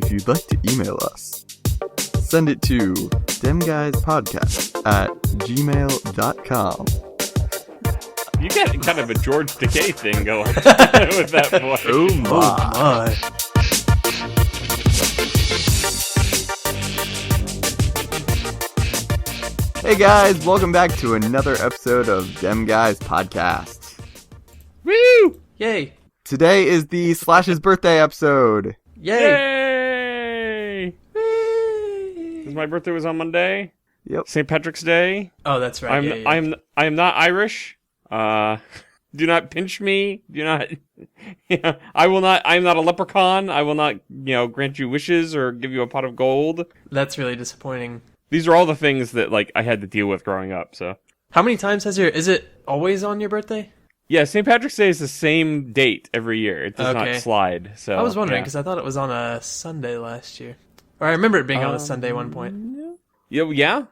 if you'd like to email us, send it to demguyspodcast@gmail.com. You got kind of a George Takei thing going with that voice. Oh my. Hey guys, welcome back to another episode of Dem Guys Podcast. Woo! Yay! Today is the Slash's birthday episode. Yay! Yay! Because my birthday was on Monday. Yep. St. Patrick's Day. Oh, that's right. I am not Irish. Do not pinch me. Do not. I will not. I am not a leprechaun. I will not. Grant you wishes or give you a pot of gold. That's really disappointing. These are all the things that I had to deal with growing up. So. How many times is it always on your birthday? Yeah, St. Patrick's Day is the same date every year. It does not slide. So I was wondering because I thought it was on a Sunday last year, or I remember it being on a Sunday at one point. Yeah.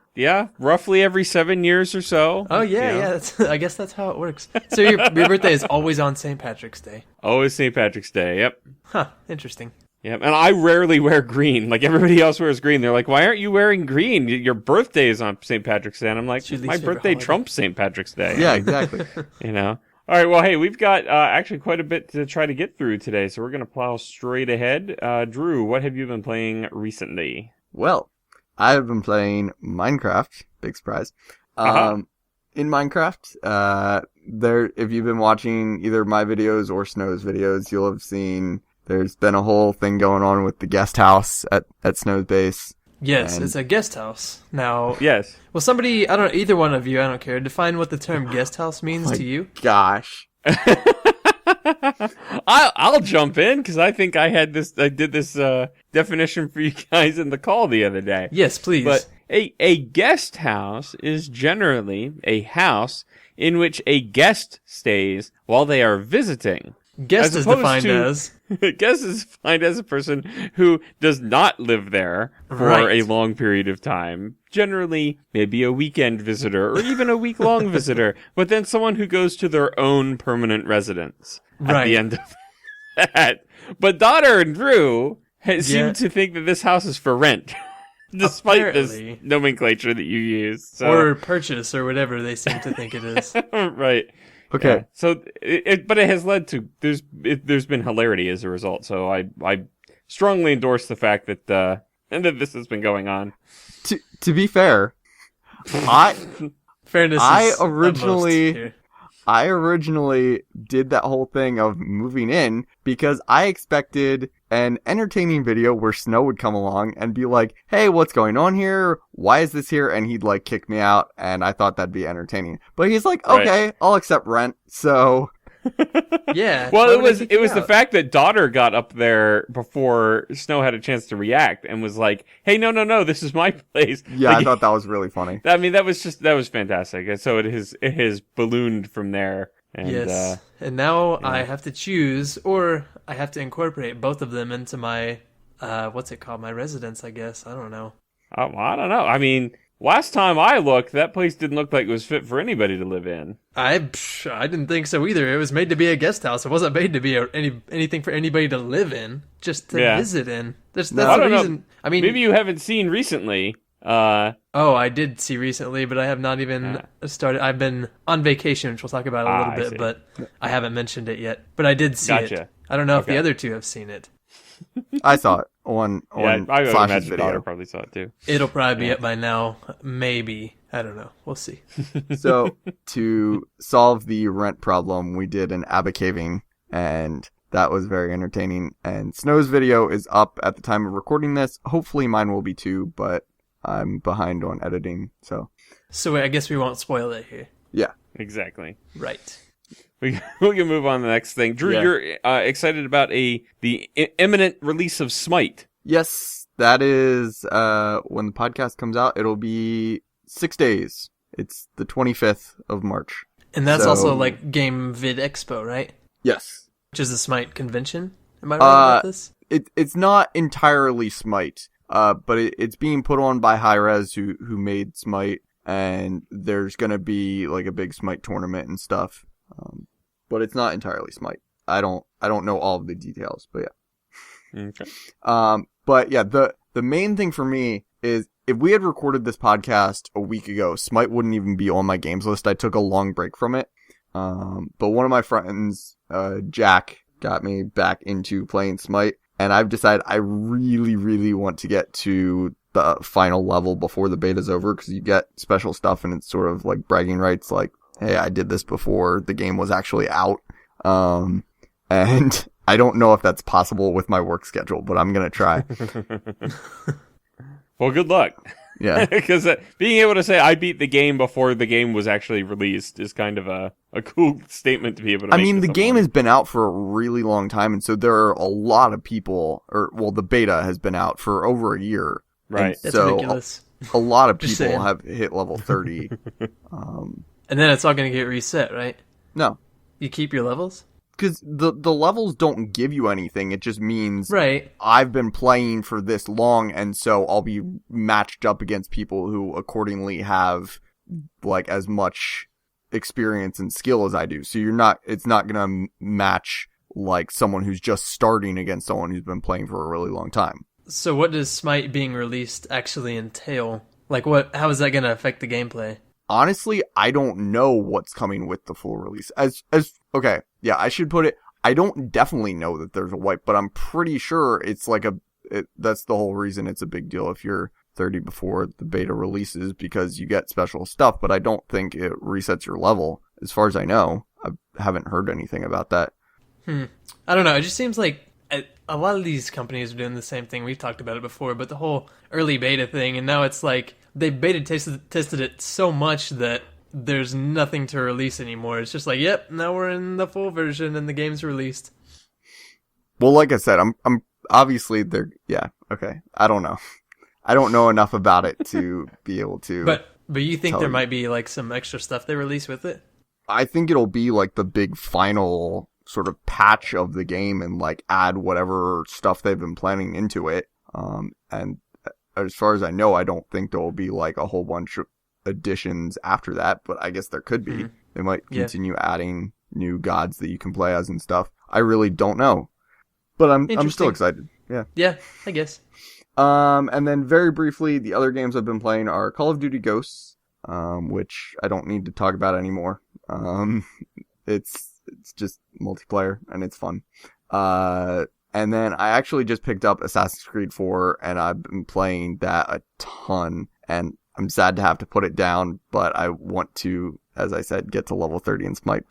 Roughly every 7 years or so. Oh yeah. I guess that's how it works. So your birthday is always on St. Patrick's Day. Always St. Patrick's Day. Yep. Huh. Interesting. Yep. And I rarely wear green. Like everybody else wears green. They're like, "Why aren't you wearing green? Your birthday is on St. Patrick's Day." And I'm like, "My birthday trumps St. Patrick's Day." Yeah, exactly. All right. Well, hey, we've got actually quite a bit to try to get through today, so we're gonna plow straight ahead. Drew, what have you been playing recently? Well, I have been playing Minecraft. Big surprise. In Minecraft, if you've been watching either my videos or Snow's videos, you'll have seen there's been a whole thing going on with the guest house at Snow's base. Yes, it's a guest house. Now, yes. Well, somebody, I don't know, either one of you, I don't care, define what the term guest house means to you. Gosh. I'll jump in because I think I did this definition for you guys in the call the other day. Yes, please. But a guest house is generally a house in which a guest stays while they are visiting. Guest is defined as? Guest is defined as a person who does not live there for a long period of time. Generally, maybe a weekend visitor or even a week-long visitor, but then someone who goes to their own permanent residence at the end of that. But Daudur and Drew seem to think that this house is for rent, despite this nomenclature that you use. So. Or purchase, or whatever they seem to think it is. Right. Okay. Yeah. So, but it has led to there's been hilarity as a result. So I strongly endorse the fact that this has been going on. To be fair, I originally did that whole thing of moving in because I expected an entertaining video where Snow would come along and be like, "Hey, what's going on here? Why is this here?" And he'd kick me out, and I thought that'd be entertaining. But he's like, "Okay, I'll accept rent." So yeah. Well, it was the fact that Daudur got up there before Snow had a chance to react and was like, "Hey, no, this is my place." Yeah, I thought that was really funny. I mean, that was fantastic. And so it has ballooned from there. And, yes. And now I have to choose, or I have to incorporate both of them into my, what's it called? My residence, I guess. I don't know. I don't know. I mean, last time I looked, that place didn't look like it was fit for anybody to live in. I didn't think so either. It was made to be a guest house. It wasn't made to be anything for anybody to live in, just to visit in. That's the reason. Know. I mean, maybe you haven't seen recently. I did see recently, but I have not even started. I've been on vacation, which we'll talk about a little bit, but I haven't mentioned it yet. But I did see it. I don't know if the other two have seen it. I saw it on I would Slash's imagine video. Daudur probably saw it too. It'll probably be up by now, maybe. I don't know. We'll see. So to solve the rent problem, we did an abacaving, and that was very entertaining. And Snow's video is up at the time of recording this. Hopefully mine will be too, but I'm behind on editing, so I guess we won't spoil it here. Yeah. Exactly. Right. We can move on to the next thing. Drew, you're excited about the imminent release of Smite. Yes, that is when the podcast comes out. It'll be 6 days. It's the 25th of March. And that's also like Game Vid Expo, right? Yes. Which is the Smite convention. Am I right about this? It's not entirely Smite. But it's being put on by Hi-Rez, who made Smite, and there's gonna be a big Smite tournament and stuff. But it's not entirely Smite. I don't know all of the details, but yeah. Okay. But yeah, the main thing for me is if we had recorded this podcast a week ago, Smite wouldn't even be on my games list. I took a long break from it. But one of my friends, Jack, got me back into playing Smite, and I've decided I really, really want to get to the final level before the beta's over, because you get special stuff and it's sort of like bragging rights, like, hey, I did this before the game was actually out. And I don't know if that's possible with my work schedule, but I'm going to try. Well, good luck. Yeah. Because being able to say I beat the game before the game was actually released is kind of a cool statement to be able to make. I mean, the game has been out for a really long time, and so there are a lot of people, the beta has been out for over a year. Right. That's so ridiculous. A lot of people have hit level 30. And then it's all going to get reset, right? No. You keep your levels? Because the levels don't give you anything. It just means right. I've been playing for this long, and so I'll be matched up against people who accordingly have like as much experience and skill as I do. So it's not going to match like someone who's just starting against someone who's been playing for a really long time. So what does Smite being released actually entail? Like how is that going to affect the gameplay? Honestly, I don't know what's coming with the full release. Okay, yeah, I should put it, I don't definitely know that there's a wipe, but I'm pretty sure it's like that's the whole reason it's a big deal if you're 30 before the beta releases, because you get special stuff, but I don't think it resets your level. As far as I know, I haven't heard anything about that. I don't know, it just seems like a lot of these companies are doing the same thing. We've talked about it before, but the whole early beta thing, and now it's like they beta tested it so much that there's nothing to release anymore. It's just like, yep, now we're in the full version and the game's released. Well, like I said, I'm obviously yeah, okay. I don't know. I don't know enough about it to be able to. But you think there might be like some extra stuff they release with it? I think it'll be like the big final sort of patch of the game and like add whatever stuff they've been planning into it. And as far as I know, I don't think there will be like a whole bunch of additions after that, but I guess there could be. Mm-hmm. They might continue adding new gods that you can play as and stuff. I really don't know, but I'm still excited. Yeah, I guess. And then very briefly, the other games I've been playing are Call of Duty Ghosts, which I don't need to talk about anymore. It's just multiplayer and it's fun. And then I actually just picked up Assassin's Creed 4 and I've been playing that a ton, and I'm sad to have to put it down, but I want to, as I said, get to level 30 in Smite.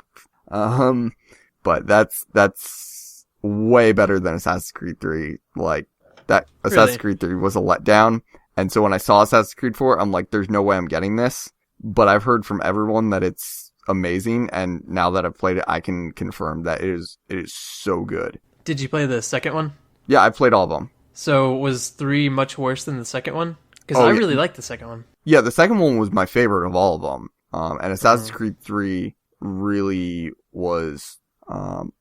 But that's way better than Assassin's Creed 3. Like, that Assassin's Creed 3 was a letdown, and so when I saw Assassin's Creed 4, I'm like, there's no way I'm getting this. But I've heard from everyone that it's amazing, and now that I've played it, I can confirm that it is so good. Did you play the second one? Yeah, I played all of them. So was 3 much worse than the second one? Because I really liked the second one. Yeah, the second one was my favorite of all of them. And Assassin's Creed 3 really was,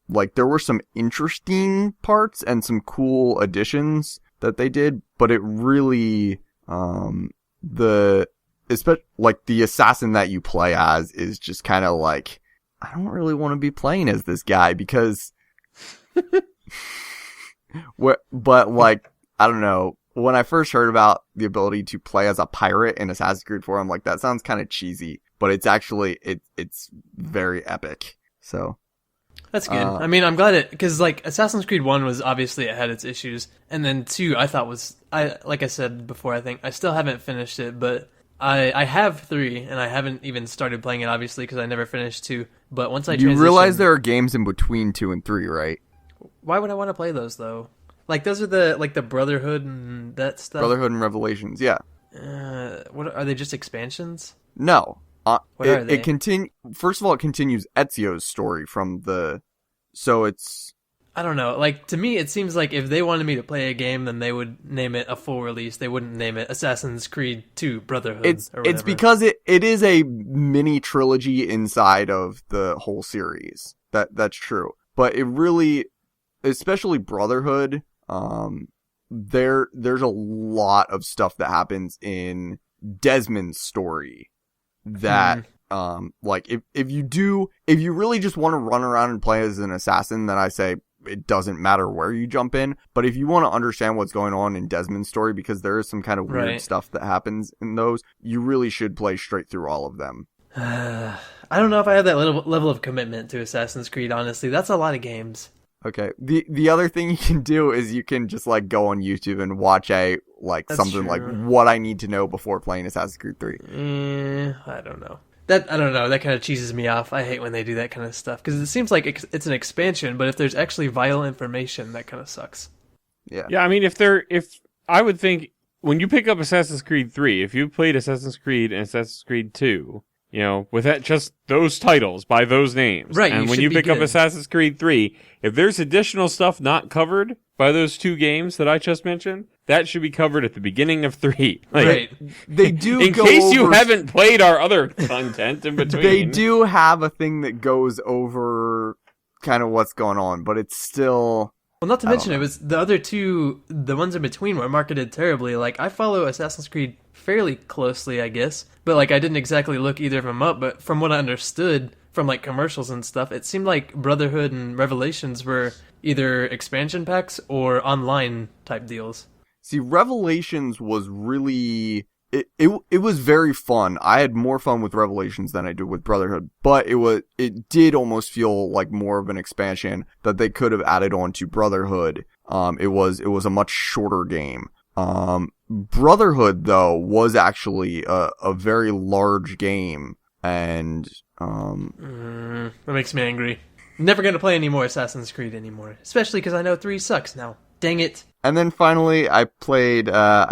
like, there were some interesting parts and some cool additions that they did, but it really, like, the assassin that you play as is just kind of like, I don't really want to be playing as this guy because, but like, I don't know. When I first heard about the ability to play as a pirate in Assassin's Creed 4, I'm like, that sounds kind of cheesy, but it's actually, it's very epic. So. That's good. I mean, I'm glad because like Assassin's Creed 1 was obviously, it had its issues. And then 2, I thought like I said before, I think I still haven't finished it, but I have 3 and I haven't even started playing it obviously because I never finished 2. But once I You realize there are games in between 2 and 3, right? Why would I want to play those though? Like those are the Brotherhood and that stuff. Brotherhood and Revelations, yeah. What are they? Just expansions? No. What are they? First of all, it continues Ezio's story from the. So it's. I don't know. Like to me, it seems like if they wanted me to play a game, then they would name it a full release. They wouldn't name it Assassin's Creed 2 Brotherhood. It's because it is a mini trilogy inside of the whole series. That's true, but it really, especially Brotherhood. There's a lot of stuff that happens in Desmond's story that, like if you really just want to run around and play as an assassin, then I say it doesn't matter where you jump in. But if you want to understand what's going on in Desmond's story, because there is some kind of weird stuff that happens in those, you really should play straight through all of them. I don't know if I have that level of commitment to Assassin's Creed, honestly. That's a lot of games. Okay. The other thing you can do is you can just like go on YouTube and watch something like what I need to know before playing Assassin's Creed 3. I don't know. That kind of cheeses me off. I hate when they do that kind of stuff because it seems like it's an expansion, but if there's actually vital information, that kind of sucks. Yeah. Yeah, I mean, if I would think when you pick up Assassin's Creed 3, if you played Assassin's Creed and Assassin's Creed 2, you know, with that, just those titles by those names. Right. And when you pick up Assassin's Creed 3, if there's additional stuff not covered by those two games that I just mentioned, that should be covered at the beginning of 3. Like, right. They do in case you haven't played our other content in between. They do have a thing that goes over kind of what's going on, but it's still... Well, not to mention, it was the other two, the ones in between were marketed terribly. Like, I follow Assassin's Creed fairly closely, I guess. But, like, I didn't exactly look either of them up. But from what I understood from, like, commercials and stuff, it seemed like Brotherhood and Revelations were either expansion packs or online type deals. See, Revelations was really... It was very fun. I had more fun with Revelations than I did with Brotherhood, but it did almost feel like more of an expansion that they could have added on to Brotherhood. It was a much shorter game. Brotherhood though was actually a very large game, and that makes me angry. Never gonna play any more Assassin's Creed anymore, especially because I know 3 sucks now. Dang it. And then finally, I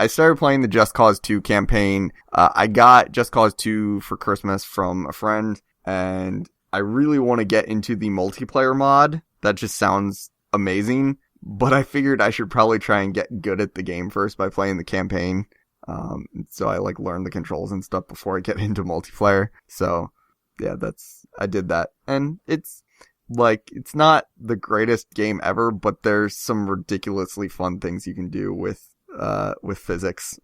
started playing the Just Cause 2 campaign. I got Just Cause 2 for Christmas from a friend, and I really want to get into the multiplayer mod. That just sounds amazing, but I figured I should probably try and get good at the game first by playing the campaign. So I learn the controls and stuff before I get into multiplayer. So yeah, I did that. And it's not the greatest game ever, but there's some ridiculously fun things you can do with physics.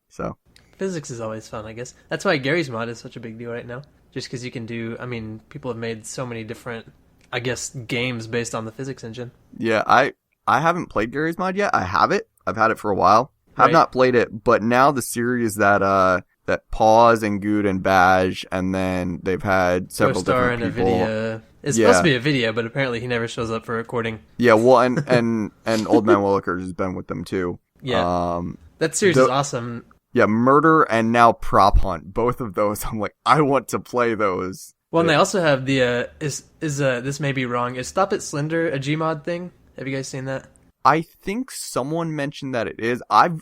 So physics is always fun, I guess. That's why Garry's mod is such a big deal right now. Just because you can do, I mean, people have made so many different, I guess, games based on the physics engine. Yeah, I haven't played Garry's mod yet. I have it. I've had it for a while. Have not played it, but now the series that Pause and Good and Badge, and then they've had several different people. NVIDIA. It's supposed to be a video, but apparently he never shows up for recording. Yeah, well, and Old Man Willikers has been with them too. Yeah, that series is awesome. Yeah, Murder and now Prop Hunt. Both of those, I'm like, I want to play those. Well, and they also have the this may be wrong. Is Stop It Slender a Gmod thing? Have you guys seen that? I think someone mentioned that it is. I've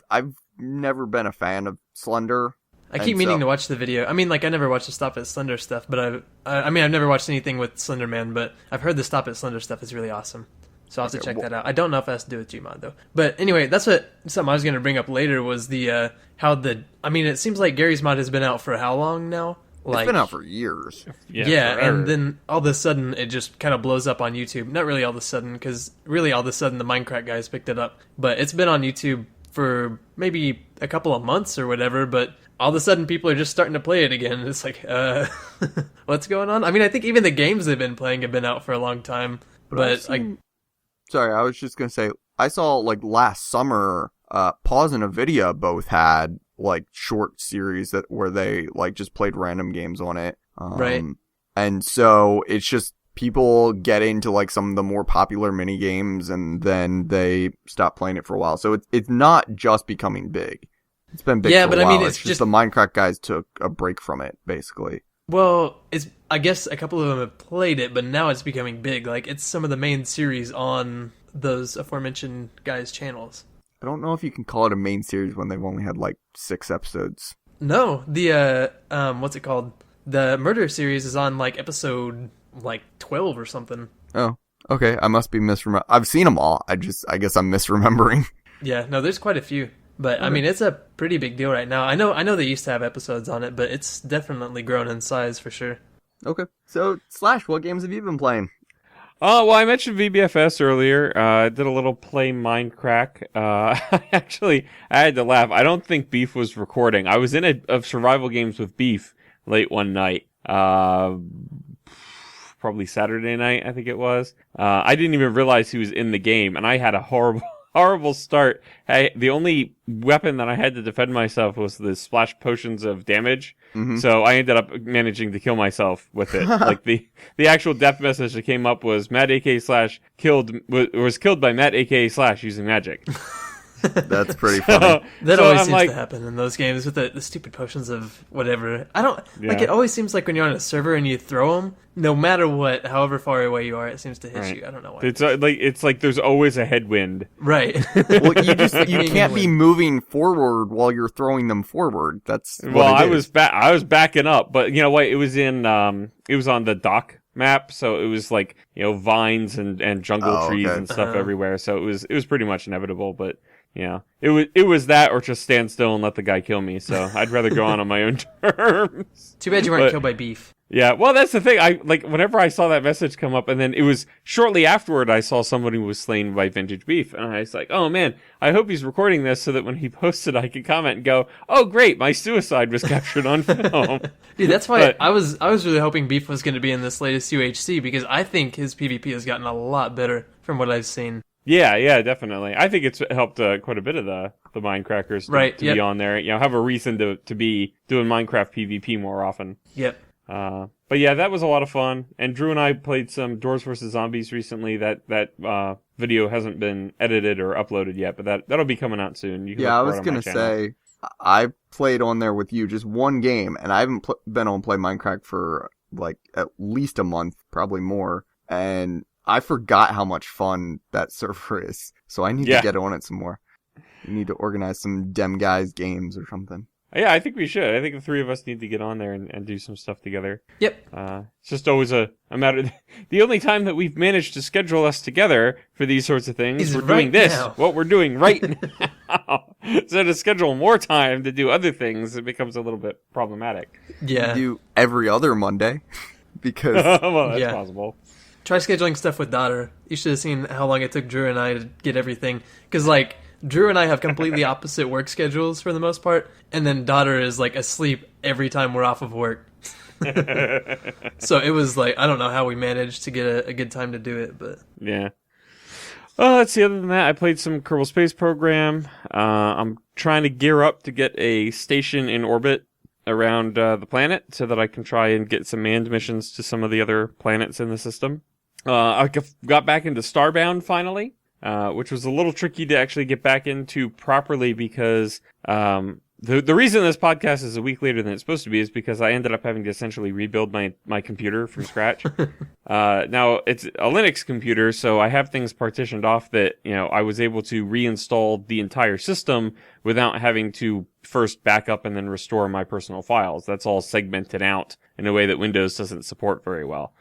never been a fan of Slender. I keep meaning to watch the video. I mean, I never watched the Stop It Slender stuff, but I've never watched anything with Slender Man, but I've heard the Stop It Slender stuff is really awesome. So I'll have to check that out. I don't know if it has to do with Gmod, though. But anyway, that's something I was going to bring up later was it seems like Garry's mod has been out for how long now? It's been out for years. Yeah, and then all of a sudden it just kind of blows up on YouTube. Not really all of a sudden, because really all of a sudden the Minecraft guys picked it up. But it's been on YouTube for maybe a couple of months or whatever, but all of a sudden people are just starting to play it again. It's like, what's going on? I mean, I think even the games they've been playing have been out for a long time. Sorry, I was just going to say, I saw last summer, Pause and Nvidia both had short series where they just played random games on it. Right. And so it's just people get into some of the more popular mini games and then they stop playing it for a while. So it's not just becoming big. It's been big for a while. I mean, it's just the Minecraft guys took a break from it, basically. Well, I guess a couple of them have played it, but now it's becoming big. It's some of the main series on those aforementioned guys' channels. I don't know if you can call it a main series when they've only had 6 episodes. No, the what's it called? The Murder series is on episode 12 or something. Oh, okay. I must be misremembering. I've seen them all. I guess I'm misremembering. Yeah, no, there's quite a few. But I mean, it's a pretty big deal right now. I know they used to have episodes on it, but it's definitely grown in size for sure. Okay. So, Slash, what games have you been playing? Well, I mentioned VBFS earlier. I did a little play Minecraft. I had to laugh. I don't think Beef was recording. I was in a survival games with Beef late one night. probably Saturday night, I think it was. I didn't even realize he was in the game, and I had a horrible start. The only weapon that I had to defend myself was the splash potions of damage. Mhm. So I ended up managing to kill myself with it. Like the actual death message that came up was Matt aka Slash was killed by Matt aka Slash using magic. That's pretty funny. That always seems to happen in those games with the stupid potions of whatever. I don't like. It always seems like when you're on a server and you throw them, no matter what, however far away you are, it seems to hit you. I don't know why. It's like there's always a headwind. Right. Well, you can't be moving forward while you're throwing them forward. That's what I was backing up, but you know what? It was on the dock map, so it was like, vines and jungle trees and stuff everywhere. So it was pretty much inevitable, but. Yeah, it was that or just stand still and let the guy kill me. So I'd rather go on my own terms. Too bad you weren't killed by beef. Yeah, well, that's the thing. Whenever I saw that message come up, and then it was shortly afterward, I saw somebody was slain by vintage beef, and I was like, oh man, I hope he's recording this so that when he posts it, I can comment and go, oh great, my suicide was captured on film. Dude, that's why I was really hoping beef was going to be in this latest UHC because I think his PvP has gotten a lot better from what I've seen. Yeah, definitely. I think it's helped quite a bit of the Minecrafters to be on there. Have a reason to be doing Minecraft PvP more often. Yep. But yeah, that was a lot of fun. And Drew and I played some Doors vs. Zombies recently. That video hasn't been edited or uploaded yet, but that'll be coming out soon. You can I was gonna say I played on there with you just one game, and I haven't been on Play Minecraft for like at least a month, probably more, and I forgot how much fun that server is, so I need to get on it some more. We need to organize some Dem Guys games or something. Yeah, I think we should. I think the three of us need to get on there and do some stuff together. Yep. It's just always a matter. The only time that we've managed to schedule us together for these sorts of things, we're doing this, what we're doing right now. So to schedule more time to do other things, it becomes a little bit problematic. Yeah. We do every other Monday because well, that's possible. Try scheduling stuff with Daudur. You should have seen how long it took Drew and I to get everything. Because, Drew and I have completely opposite work schedules for the most part. And then Daudur is, asleep every time we're off of work. So it was, I don't know how we managed to get a good time to do it, but... Yeah. Let's see. Other than that, I played some Kerbal Space Program. I'm trying to gear up to get a station in orbit around the planet so that I can try and get some manned missions to some of the other planets in the system. I got back into Starbound finally, which was a little tricky to actually get back into properly because the reason this podcast is a week later than it's supposed to be is because I ended up having to essentially rebuild my computer from scratch. Now, it's a Linux computer, so I have things partitioned off that, I was able to reinstall the entire system without having to first back up and then restore my personal files. That's all segmented out in a way that Windows doesn't support very well.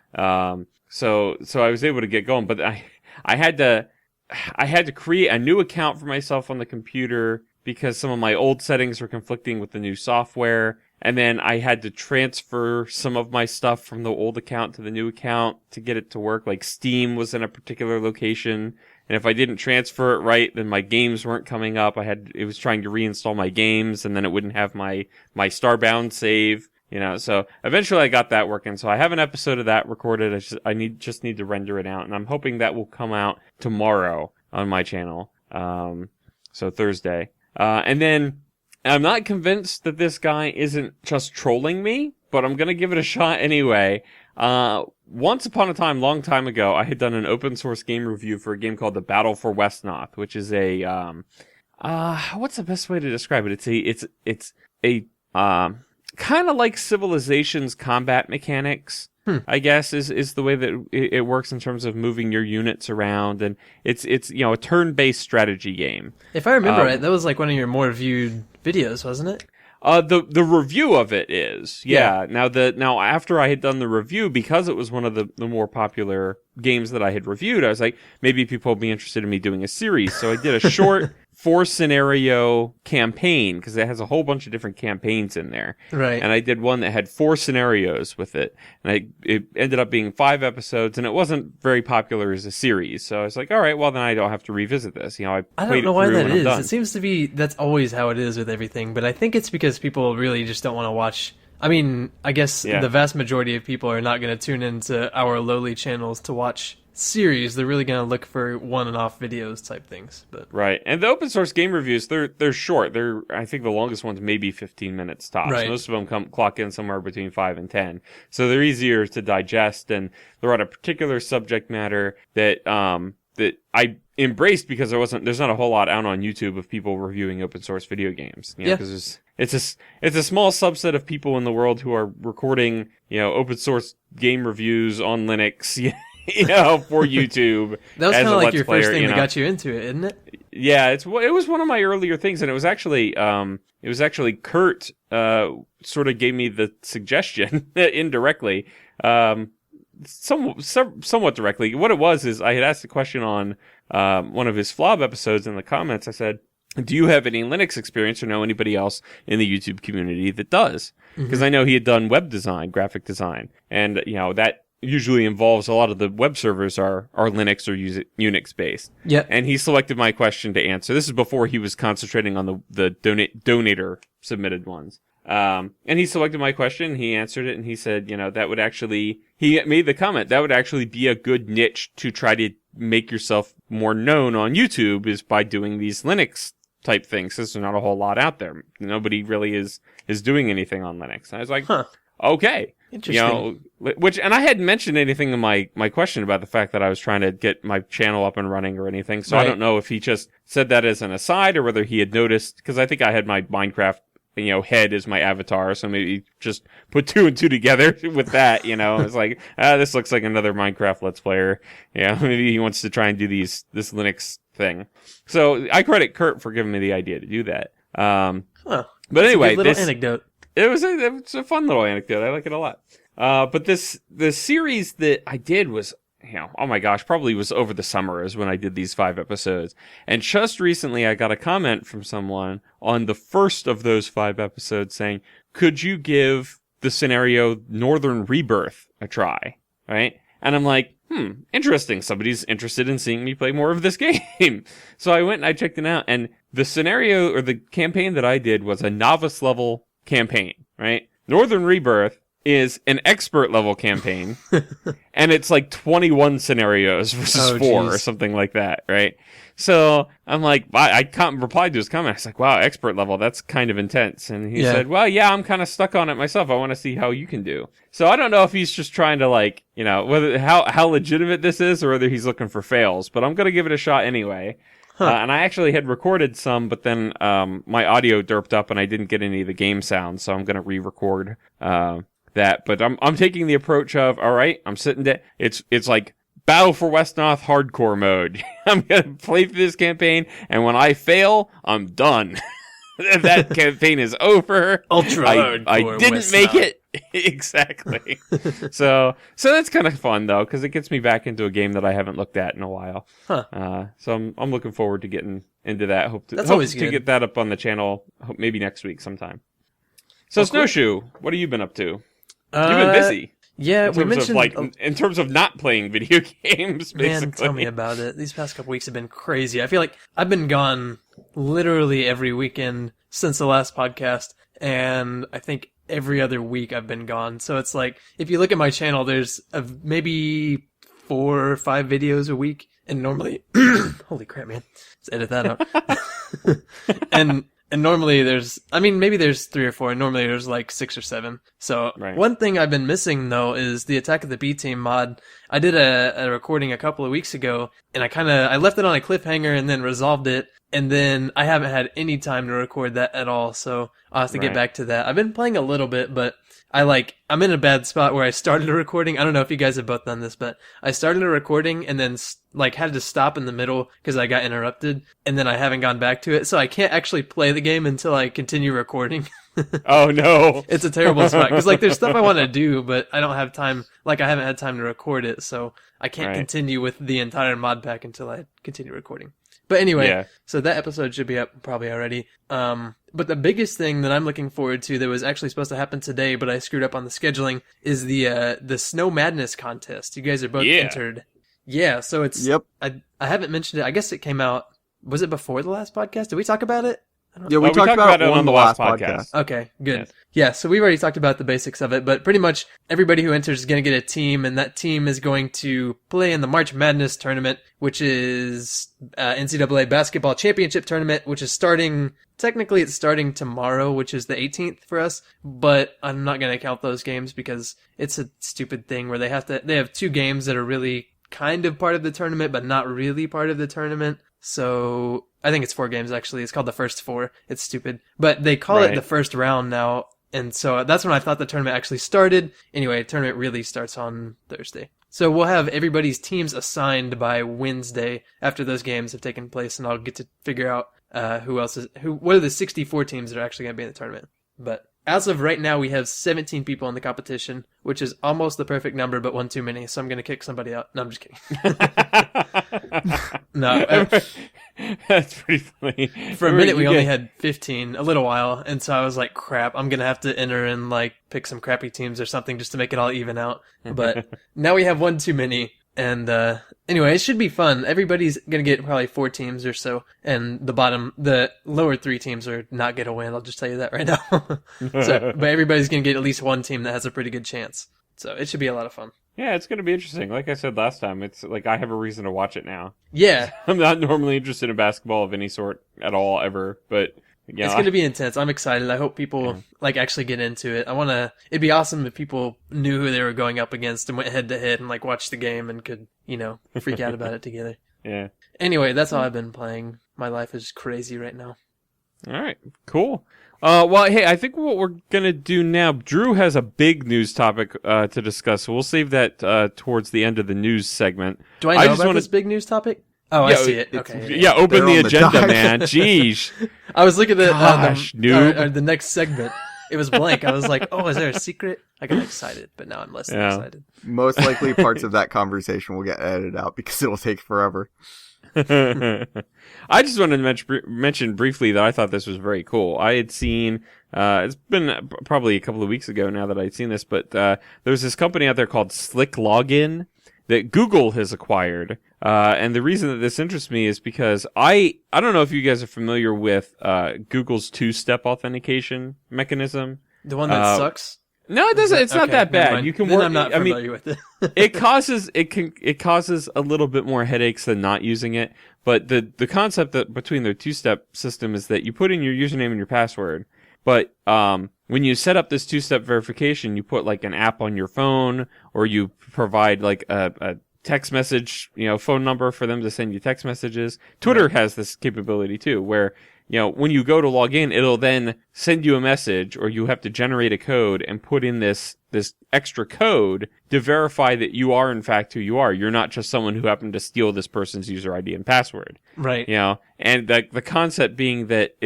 So I was able to get going, but I had to create a new account for myself on the computer because some of my old settings were conflicting with the new software. And then I had to transfer some of my stuff from the old account to the new account to get it to work. Like Steam was in a particular location. And if I didn't transfer it right, then my games weren't coming up. It was trying to reinstall my games and then it wouldn't have my Starbound save. So eventually I got that working. So I have an episode of that recorded. I just need to render it out, and I'm hoping that will come out tomorrow on my channel. So Thursday. And then I'm not convinced that this guy isn't just trolling me, but I'm gonna give it a shot anyway. Once upon a time, long time ago, I had done an open source game review for a game called The Battle for Wesnoth, which is what's the best way to describe it? It's a kind of like Civilization's combat mechanics, I guess, is the way that it works in terms of moving your units around, and it's a turn-based strategy game. If I remember right, that was one of your more viewed videos, wasn't it? The review of it is, yeah. Now after I had done the review, because it was one of the more popular games that I had reviewed, I was like, maybe people will be interested in me doing a series. So I did a short 4-scenario campaign, because it has a whole bunch of different campaigns in there. Right. And I did one that had 4 scenarios with it. And it ended up being 5 episodes, and it wasn't very popular as a series. So I was like, all right, well, then I don't have to revisit this. I don't know why that is. It seems to be that's always how it is with everything. But I think it's because people really just don't want to watch I mean, I guess Yeah. the vast majority of people are not going to tune into our lowly channels to watch series. They're really going to look for one-off videos type things. But Right. And the open source game reviews, they're short. I think the longest one's maybe 15 minutes tops. Right. Most of them clock in somewhere between 5 and 10. So they're easier to digest, and they're on a particular subject matter that I embraced because there's not a whole lot out on YouTube of people reviewing open source video games. You know, Yeah. because it's a small subset of people in the world who are recording, open source game reviews on Linux, for YouTube. that was as kind a of like Let's your Player, first thing that got you into it, isn't it? Yeah, it was one of my earlier things, and it was actually Kurt sort of gave me the suggestion indirectly, somewhat directly. What it was is I had asked a question on one of his Flob episodes in the comments. I said, do you have any Linux experience or know anybody else in the YouTube community that does? Because I know he had done web design, graphic design, and that usually involves a lot of the web servers are Linux or Unix based. Yep. And he selected my question to answer. This is before he was concentrating on the donator submitted ones. And he selected my question, he answered it, and he said, that would actually, he made the comment, that would actually be a good niche to try to make yourself more known on YouTube, is by doing these Linux type things. There's not a whole lot out there. Nobody really is doing anything on Linux. And I was like, okay. Interesting. And I hadn't mentioned anything in my question about the fact that I was trying to get my channel up and running or anything. So Right. I don't know if he just said that as an aside or whether he had noticed, because I think I had my Minecraft, head as my avatar. So maybe just put two and two together with that, It's like, this looks like another Minecraft Let's Player. Yeah, maybe he wants to try and do this Linux thing. So I credit Kurt for giving me the idea to do that. But anyway, little anecdote. It was a fun little anecdote. I like it a lot. But the series that I did was, oh my gosh, probably was over the summer is when I did these 5 episodes. And just recently I got a comment from someone on the first of those 5 episodes saying, could you give the scenario Northern Rebirth a try? Right? And I'm like, interesting. Somebody's interested in seeing me play more of this game. So I went and I checked it out. And the scenario or the campaign that I did was a novice level campaign, right? Northern Rebirth is an expert level campaign, and it's like 21 scenarios versus 4 or something like that, right? So I'm like, I replied to his comment. I was like, wow, expert level, that's kind of intense. And he said, well, yeah, I'm kind of stuck on it myself. I want to see how you can do. So I don't know if he's just trying to whether how legitimate this is or whether he's looking for fails, but I'm going to give it a shot anyway. And I actually had recorded some, but then my audio derped up and I didn't get any of the game sounds, so I'm going to re-record that. But I'm taking the approach of, all right, I'm sitting there. It's like Battle for Wesnoth hardcore mode. I'm going to play through this campaign, and when I fail, I'm done. That campaign is over. Ultra hardcore I didn't Wesnoth. make it. Exactly. So that's kind of fun though, because it gets me back into a game that I haven't looked at in a while. So I'm looking forward to getting into that. Hope always to good. get that up on the channel. Maybe next week sometime. So Well, cool. Snowshoe, what have you been up to? You've been busy. Yeah, In we terms of mentioned. in terms of not playing video games, basically. Man, tell me about it. These past couple weeks have been crazy. I feel like I've been gone literally every weekend since the last podcast, and I think every other week I've been gone. So it's like, if you look at my channel, there's maybe 4 or 5 videos a week, and normally, holy crap, man, let's edit that out. And normally maybe there's 3 or 4, and normally there's like 6 or 7. So Right. One thing I've been missing though is the Attack of the B-Team mod. I did a recording a couple of weeks ago, and I left it on a cliffhanger and then resolved it, and then I haven't had any time to record that at all, so I'll have to get Right. back to that. I've been playing a little bit, but I'm in a bad spot where I started a recording. I don't know if you guys have both done this, but I started a recording and then had to stop in the middle because I got interrupted, and then I haven't gone back to it, so I can't actually play the game until I continue recording. Oh no. It's a terrible spot because there's stuff I want to do, but I don't have time. I haven't had time to record it, so I can't Right. continue with the entire mod pack until I continue recording. But anyway, Yeah. So that episode should be up probably already. But the biggest thing that I'm looking forward to that was actually supposed to happen today, but I screwed up on the scheduling, is the Snow Madness contest. You guys are both Yeah. entered. Yeah, so it's. Yep. I haven't mentioned it. I guess it came out. Was it before the last podcast? Did we talk about it? Yeah, we talked about it on the last podcast. Okay, good. Yes. Yeah, so we've already talked about the basics of it, but pretty much everybody who enters is going to get a team, and that team is going to play in the March Madness tournament, which is NCAA Basketball Championship Tournament, which is technically it's starting tomorrow, which is the 18th for us, but I'm not going to count those games because it's a stupid thing where they have 2 games that are really kind of part of the tournament, but not really part of the tournament. So I think it's 4 games actually. It's called the first 4. It's stupid, but they call it the first round now. And so that's when I thought the tournament actually started. Anyway, the tournament really starts on Thursday. So we'll have everybody's teams assigned by Wednesday after those games have taken place, and I'll get to figure out what are the 64 teams that are actually going to be in the tournament. But as of right now, we have 17 people in the competition, which is almost the perfect number, but one too many. So I'm going to kick somebody out. No, I'm just kidding. No. That's pretty funny. For a minute, we only had 15, a little while, and so I was like, crap, I'm going to have to enter and like pick some crappy teams or something just to make it all even out. But now we have one too many. And anyway, it should be fun. Everybody's going to get probably 4 teams or so, and the lower 3 teams are not going to win. I'll just tell you that right now. But everybody's going to get at least one team that has a pretty good chance. So it should be a lot of fun. Yeah, it's going to be interesting. Like I said last time, it's like I have a reason to watch it now. Yeah. I'm not normally interested in basketball of any sort at all, ever, but... Yeah, it's going to be intense. I'm excited. I hope people like actually get into it. It'd be awesome if people knew who they were going up against and went head to head and like watched the game and could, freak out about it together. Yeah. Anyway, that's all I've been playing. My life is crazy right now. All right. Cool. Well, hey, I think what we're going to do now, Drew has a big news topic to discuss, so we'll save that towards the end of the news segment. Do I know about this big news topic? Oh, yeah, I see it. Okay. Yeah, open the agenda, man. Jeez. I was looking at noob. the next segment. It was blank. I was like, oh, is there a secret? I got excited, but now I'm less than excited. Most likely parts of that conversation will get edited out because it'll take forever. I just wanted to mention briefly that I thought this was very cool. I had seen, it's been probably a couple of weeks ago now that I'd seen this, but there's this company out there called SlickLogin that Google has acquired. And the reason that this interests me is because I don't know if you guys are familiar with Google's 2-step authentication mechanism. The one that sucks? No, it doesn't. It's not that bad. You can work. I'm not familiar with it. it causes a little bit more headaches than not using it. But the concept that between their 2-step system is that you put in your username and your password. But when you set up this 2-step verification, you put like an app on your phone, or you provide like a text message, phone number for them to send you text messages. Twitter has this capability too, where when you go to log in, it'll then send you a message, or you have to generate a code and put in this extra code to verify that you are in fact who you are. You're not just someone who happened to steal this person's user ID and password. Right. And the concept being that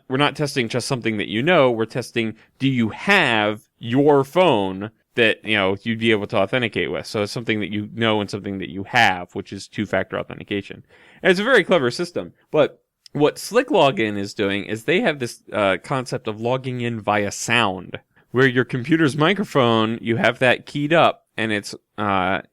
we're not testing just something that we're testing, do you have your phone that, you'd be able to authenticate with. So it's something that you know and something that you have, which is 2-factor authentication. And it's a very clever system, but what SlickLogin is doing is they have this concept of logging in via sound, where your computer's microphone, you have that keyed up, and it's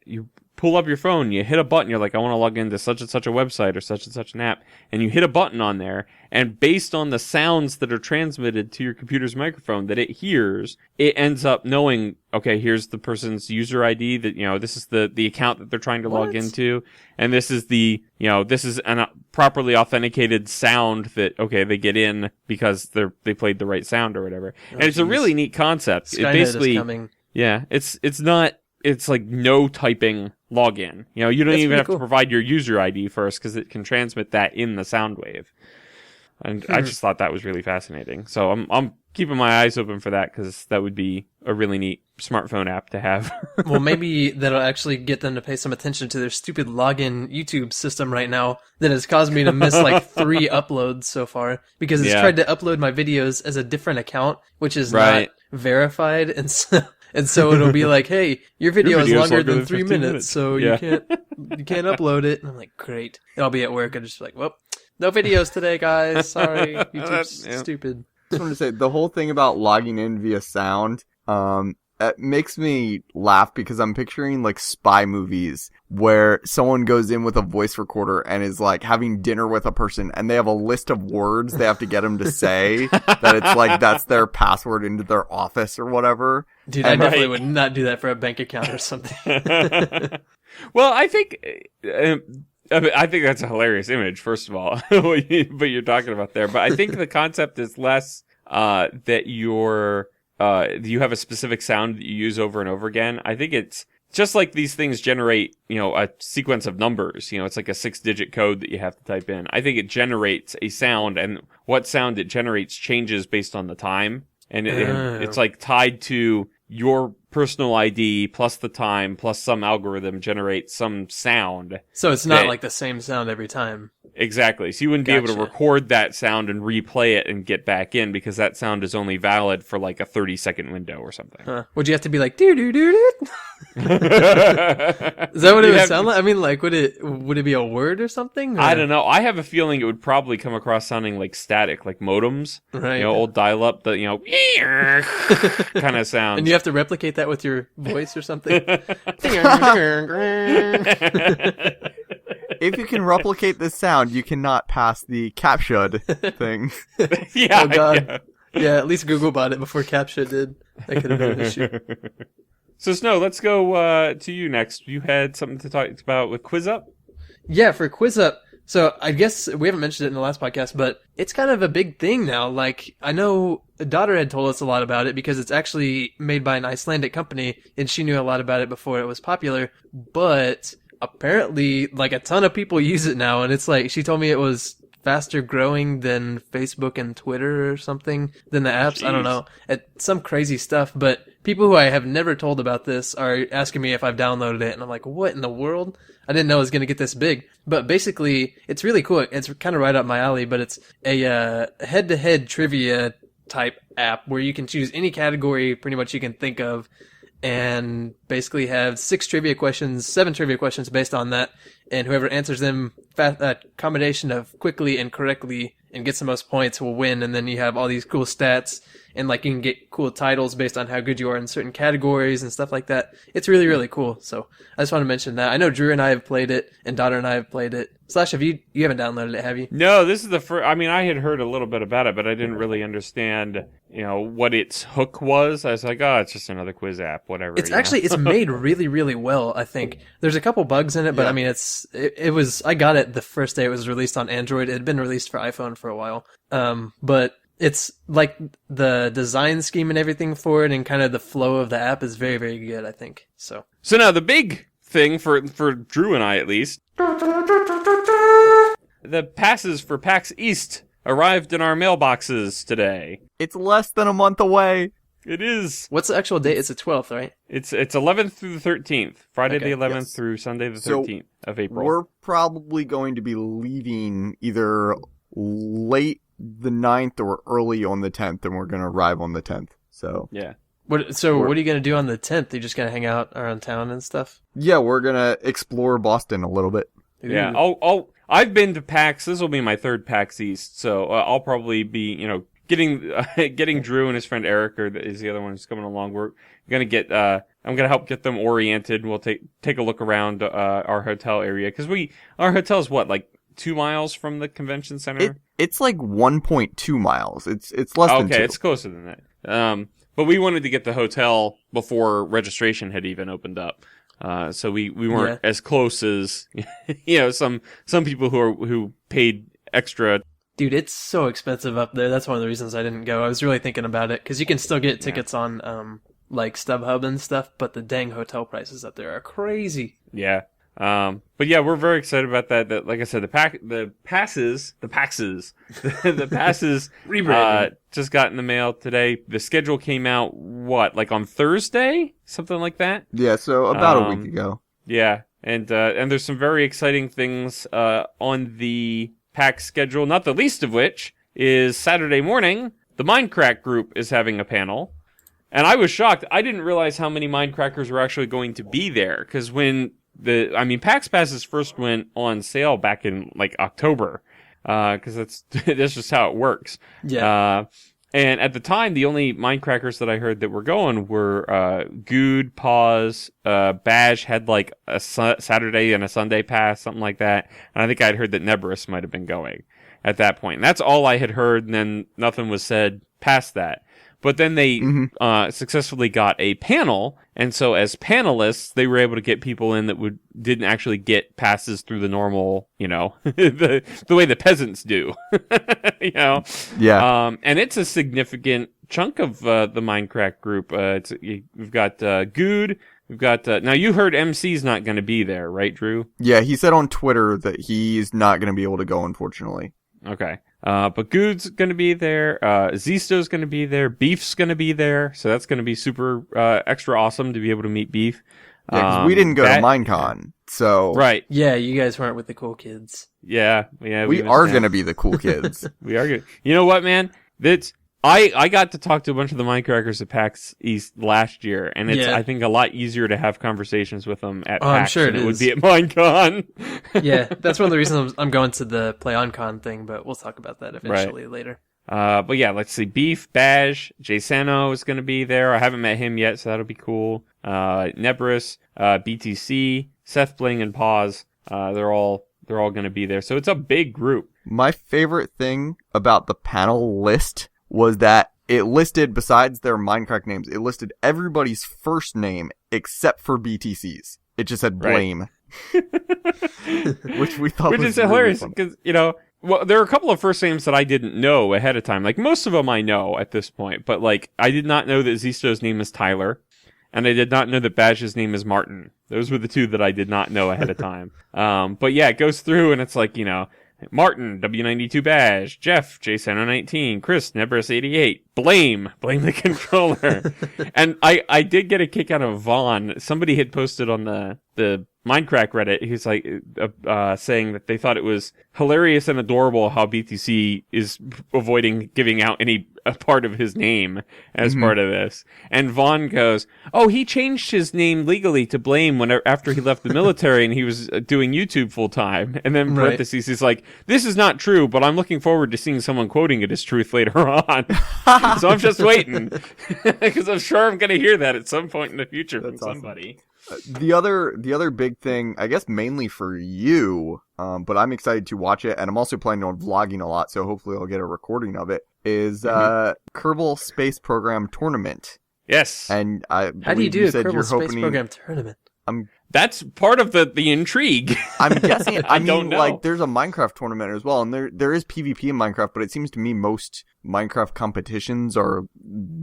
you pull up your phone, you hit a button, you're like, I want to log into such and such a website or such and such an app, and you hit a button on there, and based on the sounds that are transmitted to your computer's microphone that it hears, it ends up knowing, okay, here's the person's user ID that, this is the account that they're trying to log into, and this is this is a properly authenticated sound that, okay, they get in because they played the right sound or whatever. And it's a really neat concept. Skynet it basically, is coming. Yeah, it's like no typing login. You don't even have to provide your user ID first because it can transmit that in the sound wave. And I just thought that was really fascinating. So I'm keeping my eyes open for that because that would be a really neat smartphone app to have. Well, maybe that'll actually get them to pay some attention to their stupid login YouTube system right now that has caused me to miss like 3 uploads so far because it's tried to upload my videos as a different account, which is not verified. And so it'll be like, hey, your video is longer than 3 minutes, so you can't upload it. And I'm like, great. And I'll be at work and just like, well, no videos today, guys. Sorry, YouTube's stupid. I just wanted to say, the whole thing about logging in via sound, It makes me laugh because I'm picturing like spy movies where someone goes in with a voice recorder and is like having dinner with a person and they have a list of words they have to get them to say that it's like that's their password into their office or whatever. Dude, I definitely would not do that for a bank account or something. Well, I think that's a hilarious image, first of all, what you're talking about there. But I think the concept is less that you have a specific sound that you use over and over again. I think it's just like these things generate, a sequence of numbers. It's like a 6-digit code that you have to type in. I think it generates a sound, and what sound it generates changes based on the time. And it's like tied to your personal ID plus the time plus some algorithm generates some sound. So it's not like the same sound every time. Exactly. So you wouldn't be able to record that sound and replay it and get back in because that sound is only valid for like a 30-second window or something. Would you have to be like, doo doo doo doo? Is that what it would sound like? I mean, like, would it be a word or something? Or? I don't know. I have a feeling it would probably come across sounding like static, like modems. Right. Old dial-up, the kind of sound. And you have to replicate that with your voice or something? If you can replicate this sound, you cannot pass the CAPTCHA thing. Yeah. Oh, God. Yeah, at least Google bought it before CAPTCHA did. That could have been an issue. So, Snow, let's go to you next. You had something to talk about with QuizUp? Yeah, for QuizUp. So, I guess we haven't mentioned it in the last podcast, but it's kind of a big thing now. Like, I know Daudur had told us a lot about it because it's actually made by an Icelandic company, and she knew a lot about it before it was popular. But apparently, like, a ton of people use it now, and it's like, she told me it was faster growing than Facebook and Twitter or something, than the apps. Jeez. I don't know. Some crazy stuff, but people who I have never told about this are asking me if I've downloaded it, and I'm like, what in the world? I didn't know it was going to get this big. But basically, it's really cool. It's kind of right up my alley, but it's a head-to-head trivia type app where you can choose any category pretty much you can think of and basically have 7 trivia questions based on that, and whoever answers them a combination of quickly and correctly and gets the most points will win. And then you have all these cool stats, and like you can get cool titles based on how good you are in certain categories and stuff like that. It's really, really cool. So I just want to mention that. I know Drew and I have played it, and Daudur and I have played it. Slash, you haven't downloaded it, have you? No, this is the first. I mean, I had heard a little bit about it, but I didn't really understand, what its hook was. I was like, oh, it's just another quiz app, whatever. It's made really, really well, I think. There's a couple bugs in it, but I mean, I got it the first day it was released on Android. It had been released for iPhone for a while. But it's like the design scheme and everything for it and kind of the flow of the app is very, very good, I think. So now the big thing for Drew and I, at least, the passes for PAX East arrived in our mailboxes today. It's less than a month away. It is. What's the actual date? It's the 12th, right? It's 11th through the 13th. Friday the 11th through Sunday the 13th of April. We're probably going to be leaving either late the 9th or early on the 10th, and we're going to arrive on the 10th. So yeah. What are you going to do on the 10th? You're just going to hang out around town and stuff? Yeah, we're going to explore Boston a little bit. Yeah. I've been to PAX. This will be my 3rd PAX East, so I'll probably be, getting Drew and his friend Eric, is the other one who's coming along. We're gonna get. I'm gonna help get them oriented. We'll take a look around our hotel area because our hotel is what, like 2 miles from the convention center. It's like 1.2 miles. It's less than 2. Okay, it's closer than that. But we wanted to get the hotel before registration had even opened up. So we weren't as close as some people who paid extra. Dude, it's so expensive up there. That's one of the reasons I didn't go. I was really thinking about it because you can still get tickets on like StubHub and stuff, but the dang hotel prices up there are crazy. Yeah. But yeah, we're very excited about that. That, like I said, the passes just got in the mail today. The schedule came out like on Thursday, something like that. Yeah, so about a week ago. Yeah, and there's some very exciting things on the PAX schedule. Not the least of which is Saturday morning. The Mindcrack group is having a panel, and I was shocked. I didn't realize how many Mindcrackers were actually going to be there because when PAX passes first went on sale back in like October, because that's just how it works. Yeah. And at the time, the only Mindcrackers that I heard that were going were Good, Pause, Bash had like a Saturday and a Sunday pass, something like that. And I think I'd heard that Nebrus might have been going at that point. And that's all I had heard, and then nothing was said past that. But then they successfully got a panel, and so as panelists, they were able to get people in that didn't actually get passes through the normal, the way the peasants do, Yeah. And it's a significant chunk of the Minecraft group. We've got Good. We've got now. You heard MC's not going to be there, right, Drew? Yeah, he said on Twitter that he's not going to be able to go, unfortunately. Okay. But Good's gonna be there, Zisto's gonna be there, Beef's gonna be there, so that's gonna be super, extra awesome to be able to meet Beef. Yeah, 'cause we didn't go to Minecon, so. Right. Yeah, you guys weren't with the cool kids. Yeah. We are gonna be the cool kids. We are good. You know what, man? I got to talk to a bunch of the Minecrackers at PAX East last year, and it's, I think, a lot easier to have conversations with them at PAX than it would be at Minecon. Yeah, that's one of the reasons I'm going to the Play On Con thing, but we'll talk about that eventually later. But yeah, let's see. Beef, Bash, Jay Sano is going to be there. I haven't met him yet, so that'll be cool. Nebrus, BTC, Seth Bling, and Pause. They're all going to be there. So it's a big group. My favorite thing about the panel list was that it listed, besides their Minecraft names, it listed everybody's first name except for BTC's. It just said Blame. Right. Which we thought was is hilarious, really because, well, there are a couple of first names that I didn't know ahead of time. Like, most of them I know at this point, but, like, I did not know that Zisto's name is Tyler, and I did not know that Bash's name is Martin. Those were the two that I did not know ahead of time. But yeah, it goes through, and it's like, Martin, W92 Bash, Jeff, J719, Chris, Nebrus88, Blame the controller. And I did get a kick out of Vaughn. Somebody had posted on the Minecraft Reddit, he's like, saying that they thought it was hilarious and adorable how BTC is avoiding giving out any part of his name as part of this. And Vaughn goes, oh, he changed his name legally to Blame after he left the military and he was doing YouTube full time. And then parentheses, he's like, this is not true, but I'm looking forward to seeing someone quoting it as truth later on. So I'm just waiting, because I'm sure I'm going to hear that at some point in the future from somebody. The other big thing, I guess mainly for you, but I'm excited to watch it, and I'm also planning on vlogging a lot, so hopefully I'll get a recording of it, is Kerbal Space Program Tournament. Yes. And how do you do a Kerbal Space Program Tournament? That's part of the intrigue. I'm guessing. I don't know. Like, there's a Minecraft tournament as well, and there is PvP in Minecraft, but it seems to me most Minecraft competitions are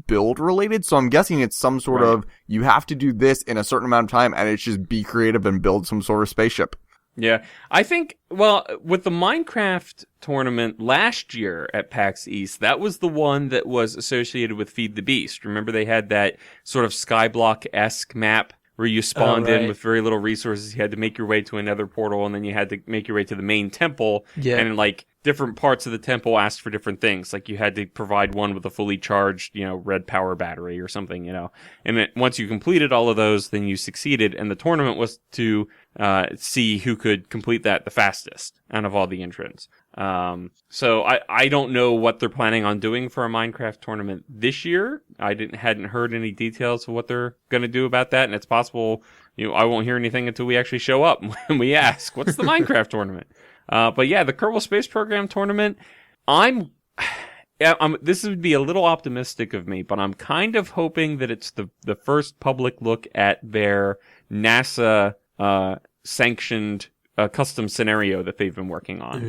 build related. So I'm guessing it's some sort of, you have to do this in a certain amount of time, and it's just be creative and build some sort of spaceship. Yeah, I think, well, with the Minecraft tournament last year at PAX East, that was the one that was associated with Feed the Beast. Remember, they had that sort of Skyblock-esque map where you spawned in with very little resources. You had to make your way to another portal, and then you had to make your way to the main temple. Yeah. And, like, different parts of the temple asked for different things. Like, you had to provide one with a fully charged, red power battery or something, And then once you completed all of those, then you succeeded. And the tournament was to see who could complete that the fastest out of all the entrants. So I don't know what they're planning on doing for a Minecraft tournament this year. I hadn't heard any details of what they're going to do about that, and it's possible, I won't hear anything until we actually show up when we ask, what's the Minecraft tournament? But yeah, the Kerbal Space Program tournament, this would be a little optimistic of me, but I'm kind of hoping that it's the first public look at their NASA, sanctioned custom scenario that they've been working on.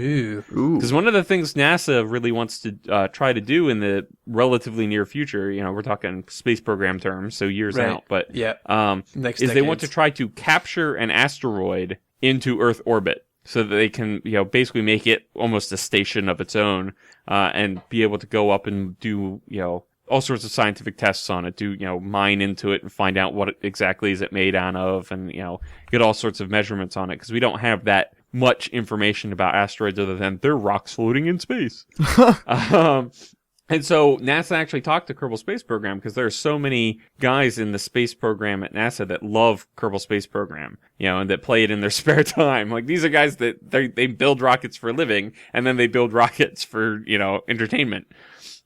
Because one of the things NASA really wants to try to do in the relatively near future, we're talking space program terms, so years out, but is they want to try to capture an asteroid into Earth orbit so that they can, basically make it almost a station of its own, and be able to go up and do, all sorts of scientific tests on it, do, mine into it and find out what exactly is it made out of, and, get all sorts of measurements on it, because we don't have that much information about asteroids other than they're rocks floating in space. And so NASA actually talked to Kerbal Space Program, because there are so many guys in the space program at NASA that love Kerbal Space Program, and that play it in their spare time. Like, these are guys that they build rockets for a living, and then they build rockets for, entertainment.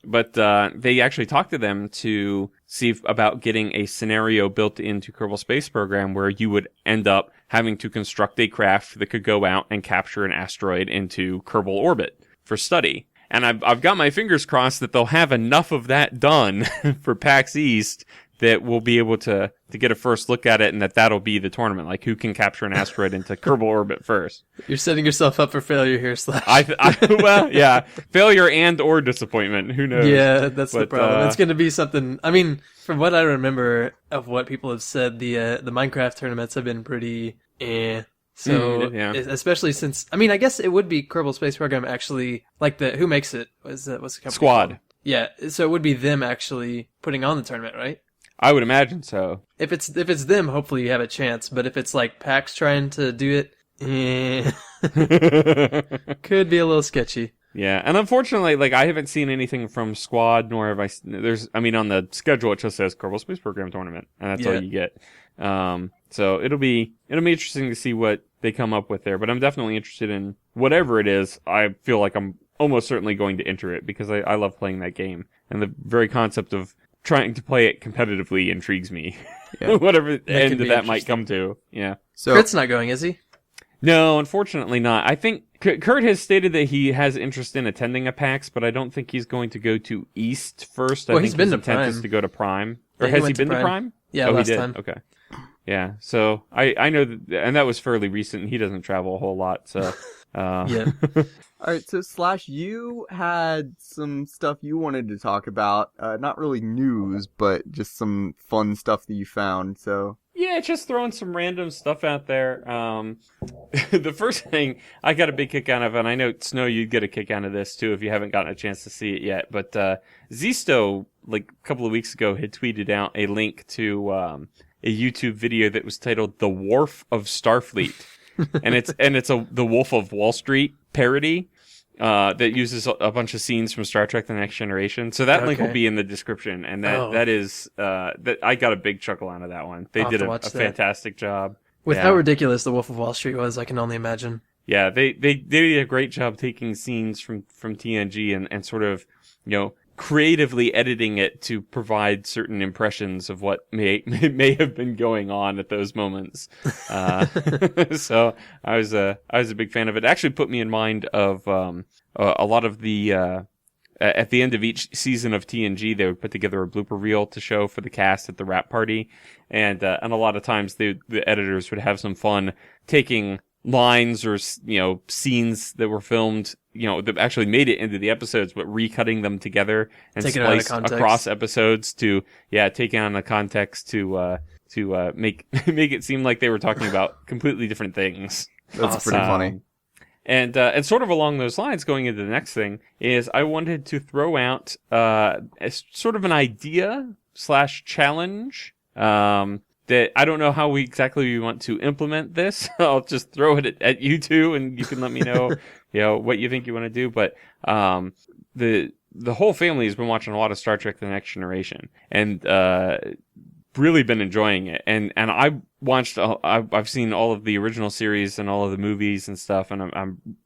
But they actually talked to them to see about getting a scenario built into Kerbal Space Program where you would end up having to construct a craft that could go out and capture an asteroid into Kerbal orbit for study. And I've got my fingers crossed that they'll have enough of that done for PAX East that we'll be able to get a first look at it, and that'll be the tournament. Like, who can capture an asteroid into Kerbal orbit first? You're setting yourself up for failure here, Slash. Well, yeah. Failure and or disappointment. Who knows? Yeah, that's the problem. It's going to be something... I mean, from what I remember of what people have said, the Minecraft tournaments have been pretty So, especially since... I mean, I guess it would be Kerbal Space Program actually... Like, who makes it? What's the company Squad. called? Yeah, so it would be them actually putting on the tournament, right? I would imagine so. If it's them, hopefully you have a chance. But if it's like PAX trying to do it, could be a little sketchy. Yeah, and unfortunately, like, I haven't seen anything from Squad, nor have on the schedule it just says Kerbal Space Program Tournament, and that's all you get. So it'll be interesting to see what they come up with there. But I'm definitely interested in whatever it is. I feel like I'm almost certainly going to enter it because I love playing that game, and the very concept of trying to play it competitively intrigues me. Yeah. Whatever end that might come to. Yeah. So Kurt's not going, is he? No, unfortunately not. I think Kurt has stated that he has interest in attending a PAX, but I don't think he's going to go to East first. Well, I think he's been his to intent Prime. is to go to Prime. Or Yeah, has he been to Prime? Yeah, he last did? time. Okay. Yeah, so I know that, and that was fairly recent. He doesn't travel a whole lot, so... Yeah. Alright, so Slash, you had some stuff you wanted to talk about. Not really news, but just some fun stuff that you found, so... Yeah, just throwing some random stuff out there. The first thing I got a big kick out of, and I know, Snow, you'd get a kick out of this too if you haven't gotten a chance to see it yet, but Zisto, like a couple of weeks ago, had tweeted out a link to a YouTube video that was titled The Worf of Starfleet. and it's the Wolf of Wall Street parody that uses a bunch of scenes from Star Trek The Next Generation. So that link will be in the description, and that is that I got a big chuckle out of that one. They did a fantastic job. With how ridiculous the Wolf of Wall Street was, I can only imagine. Yeah, they did a great job taking scenes from TNG and sort of, creatively editing it to provide certain impressions of what may have been going on at those moments. So I was a big fan of it. It actually put me in mind of a lot of the at the end of each season of TNG, they would put together a blooper reel to show for the cast at the wrap party, and a lot of times the editors would have some fun taking lines or scenes that were filmed that actually made it into the episodes, but recutting them together and splice across episodes to take on the context to make it seem like they were talking about completely different things. That's pretty funny. And sort of along those lines, going into the next thing, is I wanted to throw out sort of an idea / challenge that I don't know how exactly we want to implement this. I'll just throw it at you two, and you can let me know, what you think you want to do. But the whole family has been watching a lot of Star Trek: The Next Generation, and really been enjoying it. And I watched, I've seen all of the original series and all of the movies and stuff, and I'm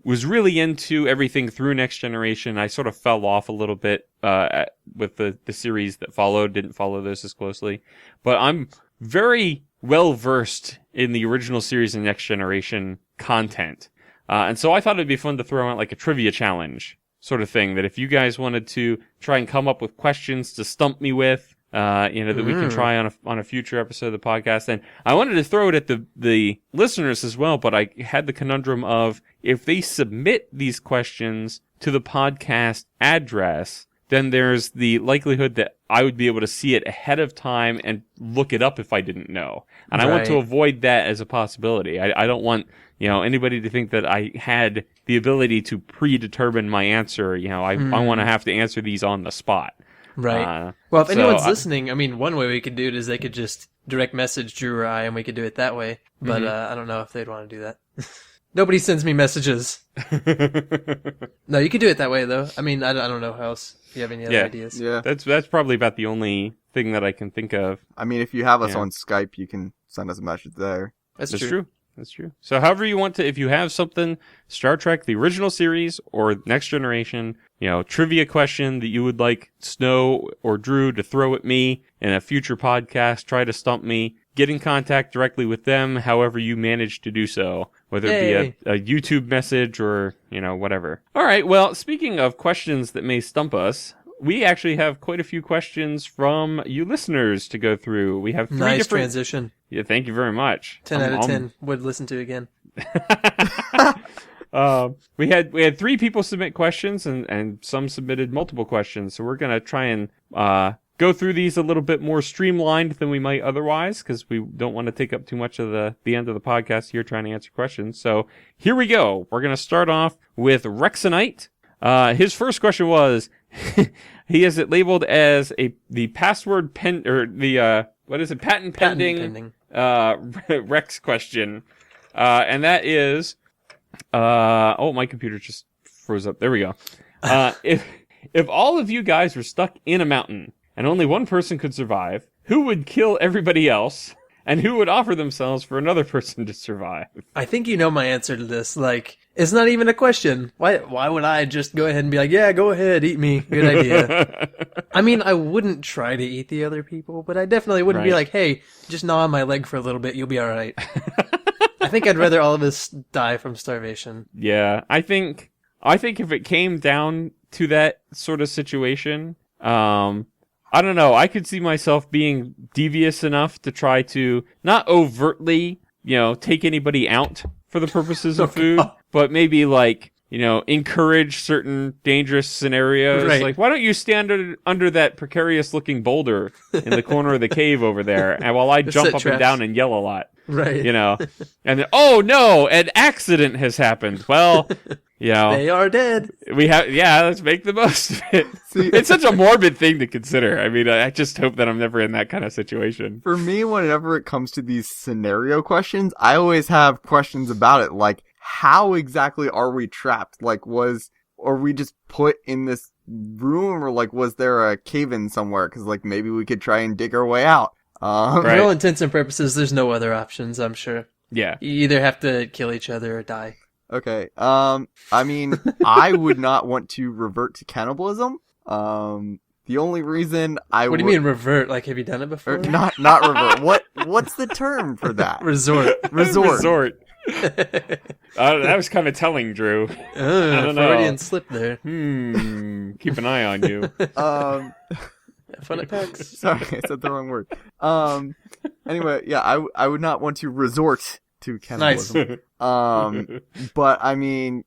was really into everything through Next Generation. I sort of fell off a little bit with the series that followed, didn't follow those as closely. But I'm very well versed in the original series and Next Generation content. And so I thought it'd be fun to throw out like a trivia challenge sort of thing, that if you guys wanted to try and come up with questions to stump me with, that we can try on a future episode of the podcast. And I wanted to throw it at the listeners as well, but I had the conundrum of, if they submit these questions to the podcast address, then there's the likelihood that I would be able to see it ahead of time and look it up if I didn't know. And I want to avoid that as a possibility. I don't want, anybody to think that I had the ability to predetermine my answer. I want to have to answer these on the spot. Right. Well, if anyone's listening, one way we could do it is they could just direct message Drew or I, and we could do it that way. But I don't know if they'd want to do that. Nobody sends me messages. No, you could do it that way, though. I don't know how else. If you have any other ideas. Yeah. That's probably about the only thing that I can think of. If you have us on Skype, you can send us a message there. That's true. That's true. So however you want to, if you have something, Star Trek, the original series, or Next Generation, trivia question that you would like Snow or Drew to throw at me in a future podcast, try to stump me, get in contact directly with them, however you manage to do so, whether it be a YouTube message or, whatever. All right, well, speaking of questions that may stump us, we actually have quite a few questions from you listeners to go through. We have 3 nice transition. Yeah, thank you very much. 10 out of 10 would listen to again. We had 3 people submit questions and some submitted multiple questions. So we're going to try and go through these a little bit more streamlined than we might otherwise, because we don't want to take up too much of the end of the podcast here trying to answer questions. So here we go. We're going to start off with Rexonite. His first question was, he has it labeled as the password pen, or the, patent pending. Rex question. And that is, my computer just froze up. There we go. If all of you guys were stuck in a mountain and only one person could survive, who would kill everybody else? And who would offer themselves for another person to survive? I think you know my answer to this. Like, it's not even a question. Why would I just go ahead and be like, yeah, go ahead, eat me. Good idea. I mean, I wouldn't try to eat the other people, but I definitely wouldn't be like, hey, just gnaw on my leg for a little bit. You'll be all right. I think I'd rather all of us die from starvation. Yeah, I think if it came down to that sort of situation, I don't know. I could see myself being devious enough to try to not overtly, take anybody out for the purposes of food, but maybe encourage certain dangerous scenarios. Right. Like, why don't you stand under that precarious looking boulder in the corner of the cave over there, and while I jump up and down and yell a lot. Right. And then, oh no, an accident has happened. Well, they are dead. Let's make the most of it. See, it's such a morbid thing to consider. I mean, I just hope that I'm never in that kind of situation. For me, whenever it comes to these scenario questions, I always have questions about it. Like, how exactly are we trapped? Like, are we just put in this room, or was there a cave-in somewhere? Because maybe we could try and dig our way out. For all intents and purposes, there's no other options, I'm sure. Yeah. You either have to kill each other or die. Okay. I mean, I would not want to revert to cannibalism. The only reason What do you mean revert? Like, have you done it before? Not revert. What's the term for that? Resort. That was kind of telling, Drew. I don't know. Freudian slip there. Keep an eye on you. Fun at PAX. Sorry, I said the wrong word. Anyway, yeah, I would not want to resort to cannibalism. Nice. But I mean,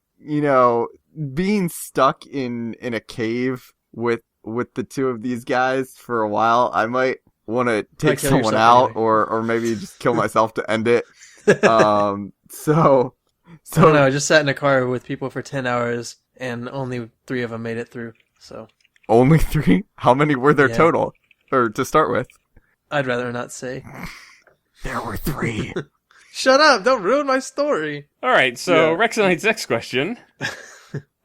being stuck in a cave with the 2 of these guys for a while, I might want to take someone out, anyway. or maybe just kill myself to end it. So I don't know, I just sat in a car with people for 10 hours and only 3 of them made it through. So only 3? How many were there total? Or to start with? I'd rather not say. There were 3. Shut up! Don't ruin my story. All right, so Rexonite's next question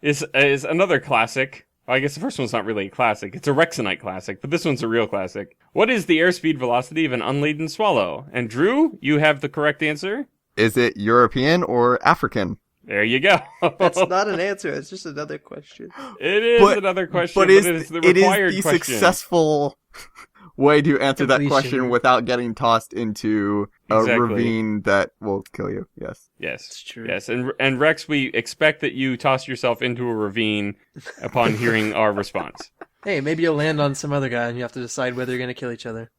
is another classic. Well, I guess the first one's not really a classic. It's a Rexonite classic, but this one's a real classic. What is the airspeed velocity of an unladen swallow? And Drew, you have the correct answer. Is it European or African? There you go. That's not an answer. It's just another question. It is another question, but it is the required question. It is the successful way to answer that question without getting tossed into a ravine that will kill you. Yes. Yes. It's true. Yes. And Rex, we expect that you toss yourself into a ravine upon hearing our response. Hey, maybe you'll land on some other guy and you have to decide whether you're going to kill each other.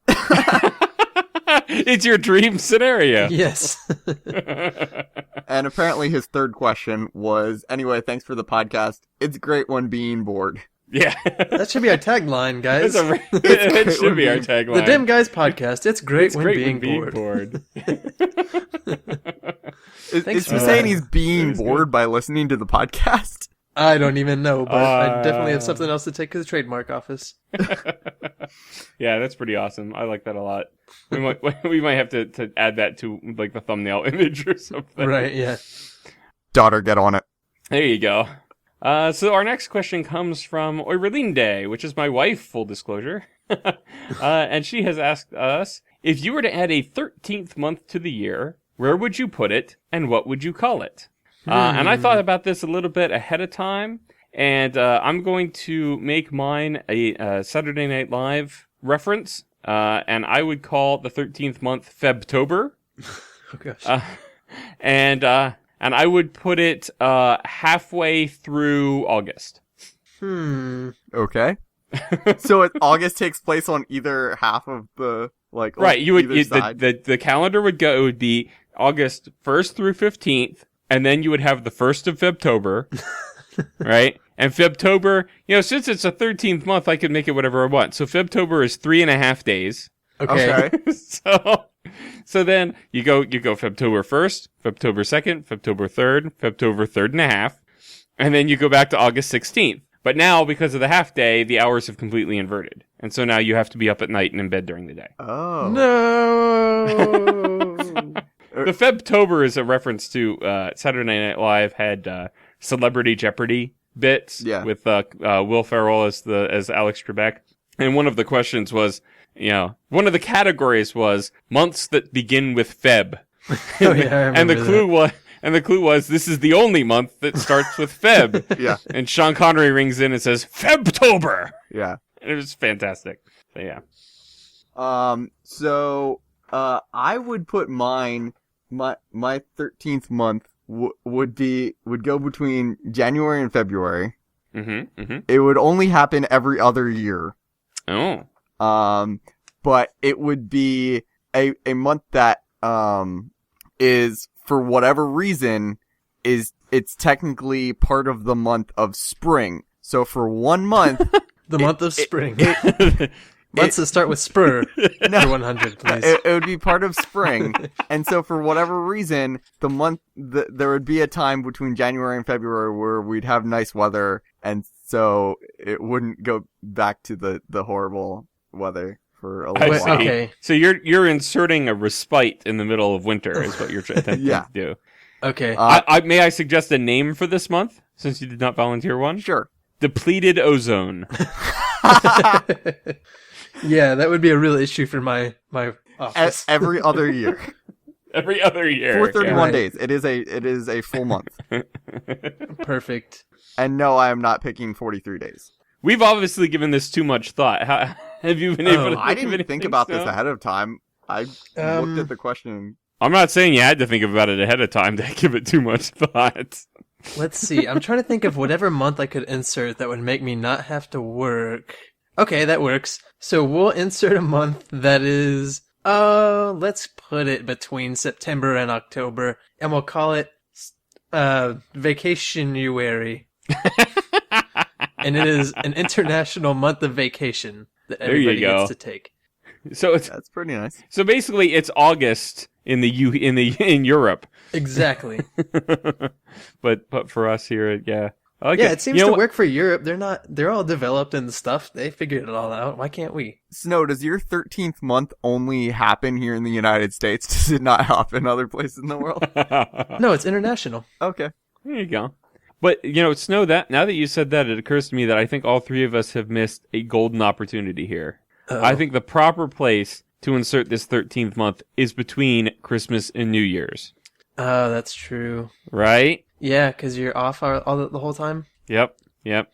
It's your dream scenario. Yes. And apparently his third question was, anyway, thanks for the podcast. It's great when being bored. Yeah. That should be our tagline, guys. It should be our tagline. The Dim Guys podcast. It's great when being bored. Is he saying he's being bored by listening to the podcast? I don't even know, but I definitely have something else to take to the trademark office. Yeah, that's pretty awesome. I like that a lot. We might have to add that to the thumbnail image or something. Right, yeah. Daudur, get on it. There you go. So our next question comes from Oiralinde, which is my wife, full disclosure. And she has asked us, if you were to add a 13th month to the year, where would you put it, and what would you call it? And I thought about this a little bit ahead of time, and I'm going to make mine a Saturday Night Live reference, and I would call the 13th month Febtober. Oh gosh. And I would put it halfway through August. Okay. So August takes place on either half of the right. The calendar would go. It would be August 1st through 15th, and then you would have the 1st of Febtober, right? And Febtober, since it's a 13th month, I could make it whatever I want. So Febtober is 3.5 days. Okay. So then you go Febtober 1st, Febtober 2nd, Febtober 3rd, Febtober 3rd and a half, and then you go back to August 16th. But now, because of the half day, the hours have completely inverted. And so now you have to be up at night and in bed during the day. Oh. No! The Febtober is a reference to Saturday Night Live had Celebrity Jeopardy bits with Will Ferrell as Alex Trebek. And one of the questions was, one of the categories was months that begin with Feb. Oh, yeah, I remember And the clue was, this is the only month that starts with Feb. Yeah. And Sean Connery rings in and says, Febtober! Yeah. And it was fantastic. So, yeah. I would put my 13th month would go between January and February. Mm-hmm. Mm-hmm. It would only happen every other year. Oh. But it would be a month that, is, for whatever reason, it's technically part of the month of spring. So for 1 month... the month of spring. Months that start with spur. No, 100, please. It would be part of spring. And so for whatever reason, there would be a time between January and February where we'd have nice weather, and so it wouldn't go back to the horrible weather for a little while. Okay. So you're inserting a respite in the middle of winter is what you're attempting to do. Okay. May I suggest a name for this month, since you did not volunteer one? Sure. Depleted ozone. Yeah, that would be a real issue for my office. Every other year. Every other year. For 31 days. It is a full month. Perfect. And no, I am not picking 43 days. We've obviously given this too much thought. Have you been able to I didn't think about this ahead of time. I looked at the question. I'm not saying you had to think about it ahead of time to give it too much thought. Let's see. I'm trying to think of whatever month I could insert that would make me not have to work. Okay, that works. So we'll insert a month that is, let's put it between September and October, and we'll call it, Vacationuary. And it is an international month of vacation that everybody gets to take. So that's pretty nice. So basically, it's August in Europe. Exactly. But for us here, yeah. Yeah, it seems to work for Europe. They're all developed and stuff. They figured it all out. Why can't we? Snow, does your 13th month only happen here in the United States? Does it not happen in other places in the world? No, it's international. Okay. There you go. But, Snow, now that you said that, it occurs to me that I think all three of us have missed a golden opportunity here. Uh-oh. I think the proper place to insert this 13th month is between Christmas and New Year's. Oh, that's true. Right? Yeah, because you're off the whole time? Yep. Yeah.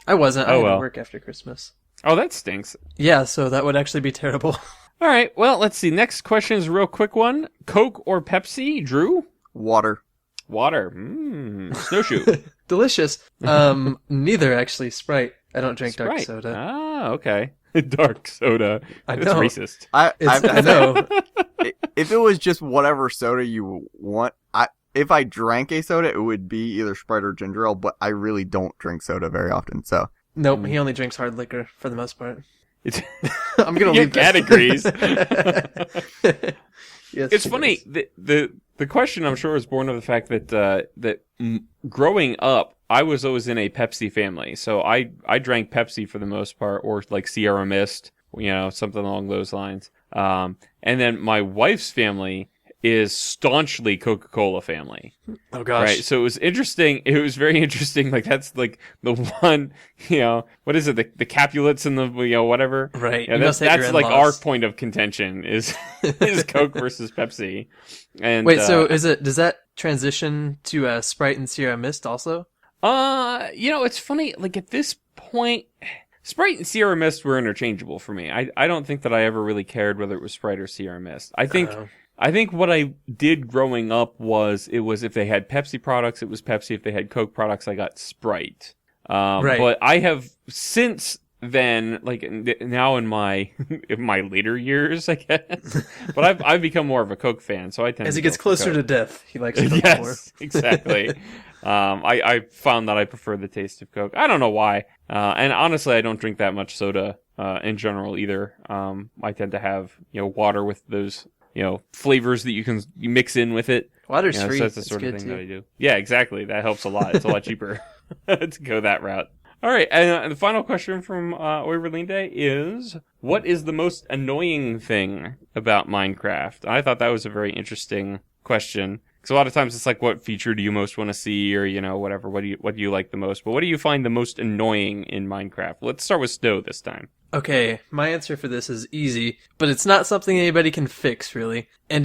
I wasn't. I had to well. work after Christmas. Oh, that stinks. Yeah, so that would actually be terrible. All right, well, let's see. Next question is a real quick one. Coke or Pepsi, Drew? Water. Snowshoe. Delicious. Neither, actually. Sprite. I don't drink dark soda. Ah, okay. Dark soda. I That's know. racist. I know. If it was just whatever soda you want, if I drank a soda, it would be either Sprite or ginger ale, but I really don't drink soda very often, so. Nope, he only drinks hard liquor for the most part. I'm going to leave categories. Yes, it's funny. The question, I'm sure, is born of the fact that growing up, I was always in a Pepsi family. So I drank Pepsi for the most part, or like Sierra Mist, something along those lines. And then my wife's family is staunchly Coca-Cola family. Oh gosh. Right. So it was interesting. It was very interesting. Like that's like the one, what is it? The Capulets and the, whatever. Right. Yeah, that's like our point of contention is Coke versus Pepsi. And wait, so does that transition to Sprite and Sierra Mist also? It's funny. Like at this point, Sprite and Sierra Mist were interchangeable for me. I don't think that I ever really cared whether it was Sprite or Sierra Mist. I think what I did growing up was if they had Pepsi products, it was Pepsi. If they had Coke products, I got Sprite. Right. But I have since then, like now in my later years, I guess. But I've become more of a Coke fan, so I tend as to he gets closer to death, he likes Coke more. Yes, exactly. I found that I prefer the taste of Coke. I don't know why. And honestly, I don't drink that much soda in general either. I tend to have water with those flavors that you mix in with it. Water's free. So that's the sort of thing that I do. Yeah, exactly. That helps a lot. It's a lot cheaper to go that route. All right, and the final question from Oiralinde is, what is the most annoying thing about Minecraft? I thought that was a very interesting question. Because a lot of times it's like, what feature do you most want to see, or whatever. What do you like the most? But what do you find the most annoying in Minecraft? Let's start with Snow this time. Okay, my answer for this is easy, but it's not something anybody can fix, really. And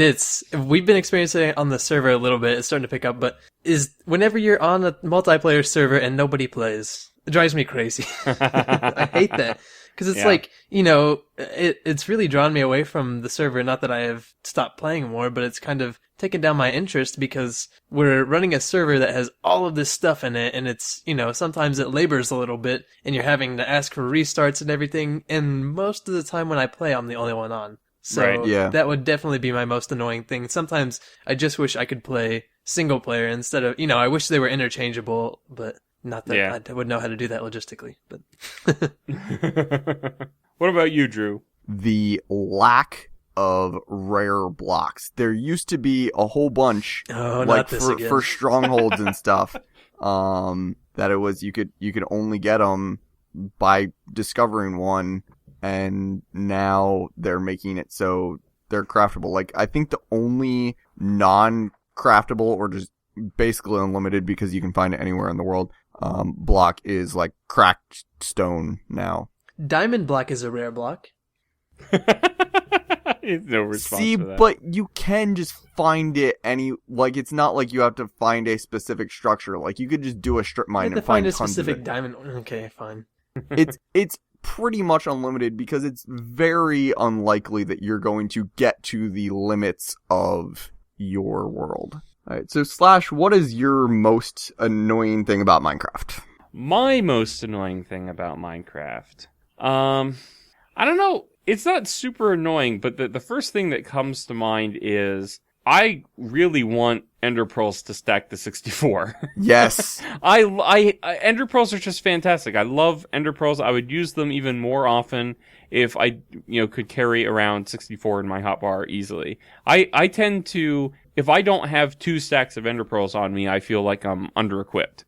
we've been experiencing it on the server a little bit, it's starting to pick up, but is whenever you're on a multiplayer server and nobody plays, it drives me crazy. I hate that. Because it's like, it's really drawn me away from the server. Not that I have stopped playing more, but it's kind of taken down my interest because we're running a server that has all of this stuff in it. And it's, sometimes it labors a little bit and you're having to ask for restarts and everything. And most of the time when I play, I'm the only one on. So right, yeah. That would definitely be my most annoying thing. Sometimes I just wish I could play single player instead of, I wish they were interchangeable, but not that I would know how to do that logistically, but. What about you, Drew? The lack of rare blocks. There used to be a whole bunch, for strongholds and stuff. That it was you could only get them by discovering one, and now they're making it so they're craftable. Like I think the only non-craftable or just basically unlimited because you can find it anywhere in the world. Block is like cracked stone now. Diamond block is a rare block. No response. See, for that. But you can just find it it's not like you have to find a specific structure. Like you could just do a strip mine and find a tons specific of it. diamond. Okay, fine. It's pretty much unlimited because it's very unlikely that you're going to get to the limits of your world. Alright, so Slash, what is your most annoying thing about Minecraft? My most annoying thing about Minecraft? I don't know. It's not super annoying, but the first thing that comes to mind is I really want Ender Pearls to stack to 64. Yes. Ender Pearls are just fantastic. I love Ender Pearls. I would use them even more often if I, could carry around 64 in my hotbar easily. I tend to, if I don't have 2 stacks of Ender Pearls on me, I feel like I'm under-equipped.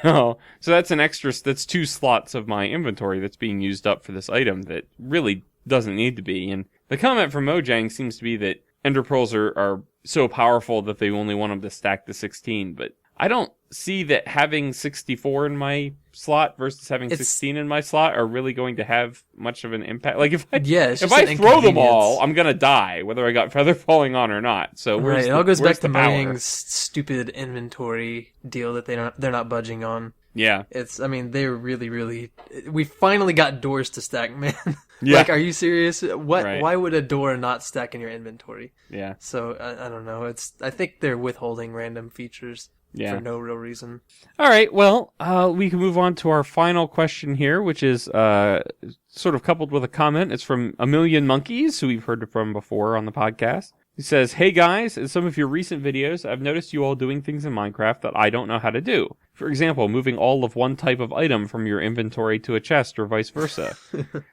So that's that's 2 slots of my inventory that's being used up for this item that really doesn't need to be. And the comment from Mojang seems to be that Ender Pearls are so powerful that they only want them to stack to 16, but I don't see that having 64 in my slot versus having 16 in my slot are really going to have much of an impact. Like if I throw them all, I'm gonna die, whether I got feather falling on or not. So it all goes back to Mojang's stupid inventory deal that they're not budging on. Yeah. They're really, we finally got doors to stack, man. Yeah. Like, are you serious? Why would a door not stack in your inventory? Yeah. So, I don't know. I think they're withholding random features for no real reason. All right. Well, we can move on to our final question here, which is sort of coupled with a comment. It's from aMillionMonkeyz, who we've heard from before on the podcast. He says, "Hey guys, in some of your recent videos, I've noticed you all doing things in Minecraft that I don't know how to do. For example, moving all of one type of item from your inventory to a chest or vice versa.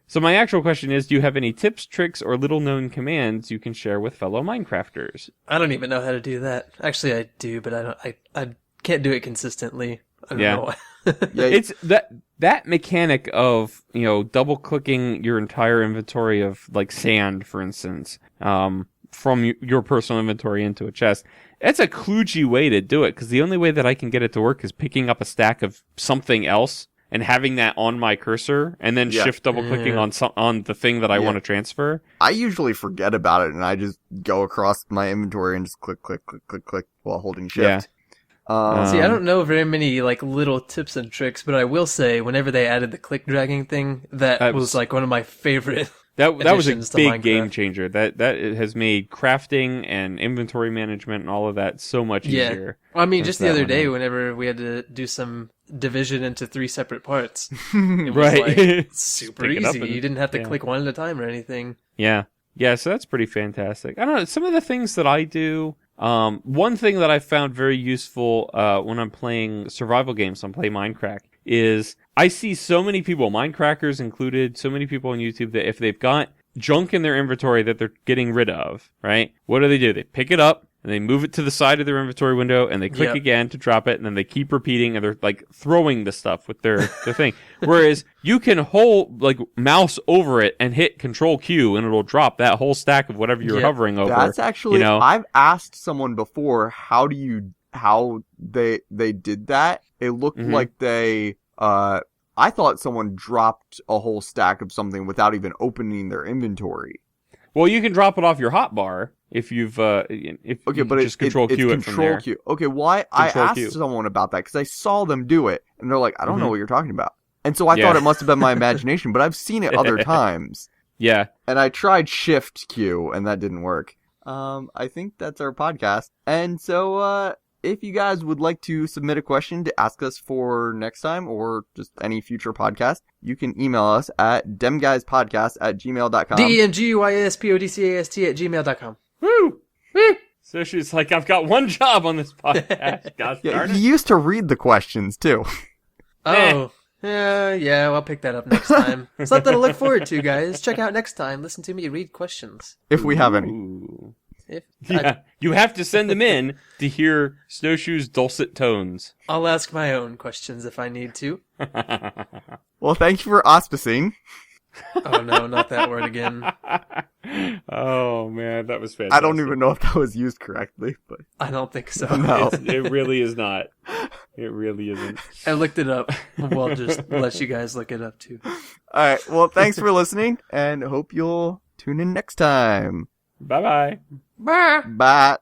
So my actual question is, do you have any tips, tricks, or little-known commands you can share with fellow Minecrafters?" I don't even know how to do that. Actually, I do, but I can't do it consistently. I don't know why. It's that mechanic of, double-clicking your entire inventory of, like, sand, for instance, from your personal inventory into a chest. It's a kludgy way to do it, because the only way that I can get it to work is picking up a stack of something else and having that on my cursor, and then shift double clicking on the thing that I want to transfer. I usually forget about it, and I just go across my inventory and just click while holding shift. See, I don't know very many like little tips and tricks, but I will say whenever they added the click dragging thing, that was like one of my favorite. That was a big Minecraft. game changer. That it has made crafting and inventory management and all of that so much easier. Well, I mean, just the other day, whenever we had to do some division into 3 separate parts, it was like super easy. You didn't have to click one at a time or anything. Yeah. So that's pretty fantastic. I don't know, some of the things that I do. One thing that I found very useful when I'm playing survival games, I'm playing Minecraft, is I see so many people, Minecrafters included, so many people on YouTube that if they've got junk in their inventory that they're getting rid of, right? What do? They pick it up and they move it to the side of their inventory window and they click again to drop it, and then they keep repeating, and they're like throwing the stuff with their thing. Whereas you can hold, like, mouse over it and hit Control Q and it'll drop that whole stack of whatever you're hovering over. That's actually, I've asked someone before how they did that. It looked like they I thought someone dropped a whole stack of something without even opening their inventory. Well, you can drop it off your hotbar if you've but just Control Q it from there. Q. Okay, why? I asked someone about that because I saw them do it, and they're like, I don't know what you're talking about. And so I thought it must have been my imagination, but I've seen it other times. Yeah. And I tried Shift Q, and that didn't work. I think that's our podcast. And so, if you guys would like to submit a question to ask us for next time or just any future podcast, you can email us at demguyspodcast@gmail.com. demguyspodcast@gmail.com. Woo! So she's like, I've got one job on this podcast. You used to read the questions, too. Oh. Yeah, I'll pick that up next time. Something to look forward to, guys. Check out next time. Listen to me read questions. If we have any. You have to send them in to hear Snowshoe's dulcet tones. I'll ask my own questions if I need to. Well, thank you for auspicing. Oh no, not that word again. Oh man, that was fantastic. I don't even know if that was used correctly, but I don't think so. No. It really is not. It really isn't. I looked it up. Well, just let you guys look it up too. Alright, well, thanks for listening, and hope you'll tune in next time. Bye-bye. Bye. Bye.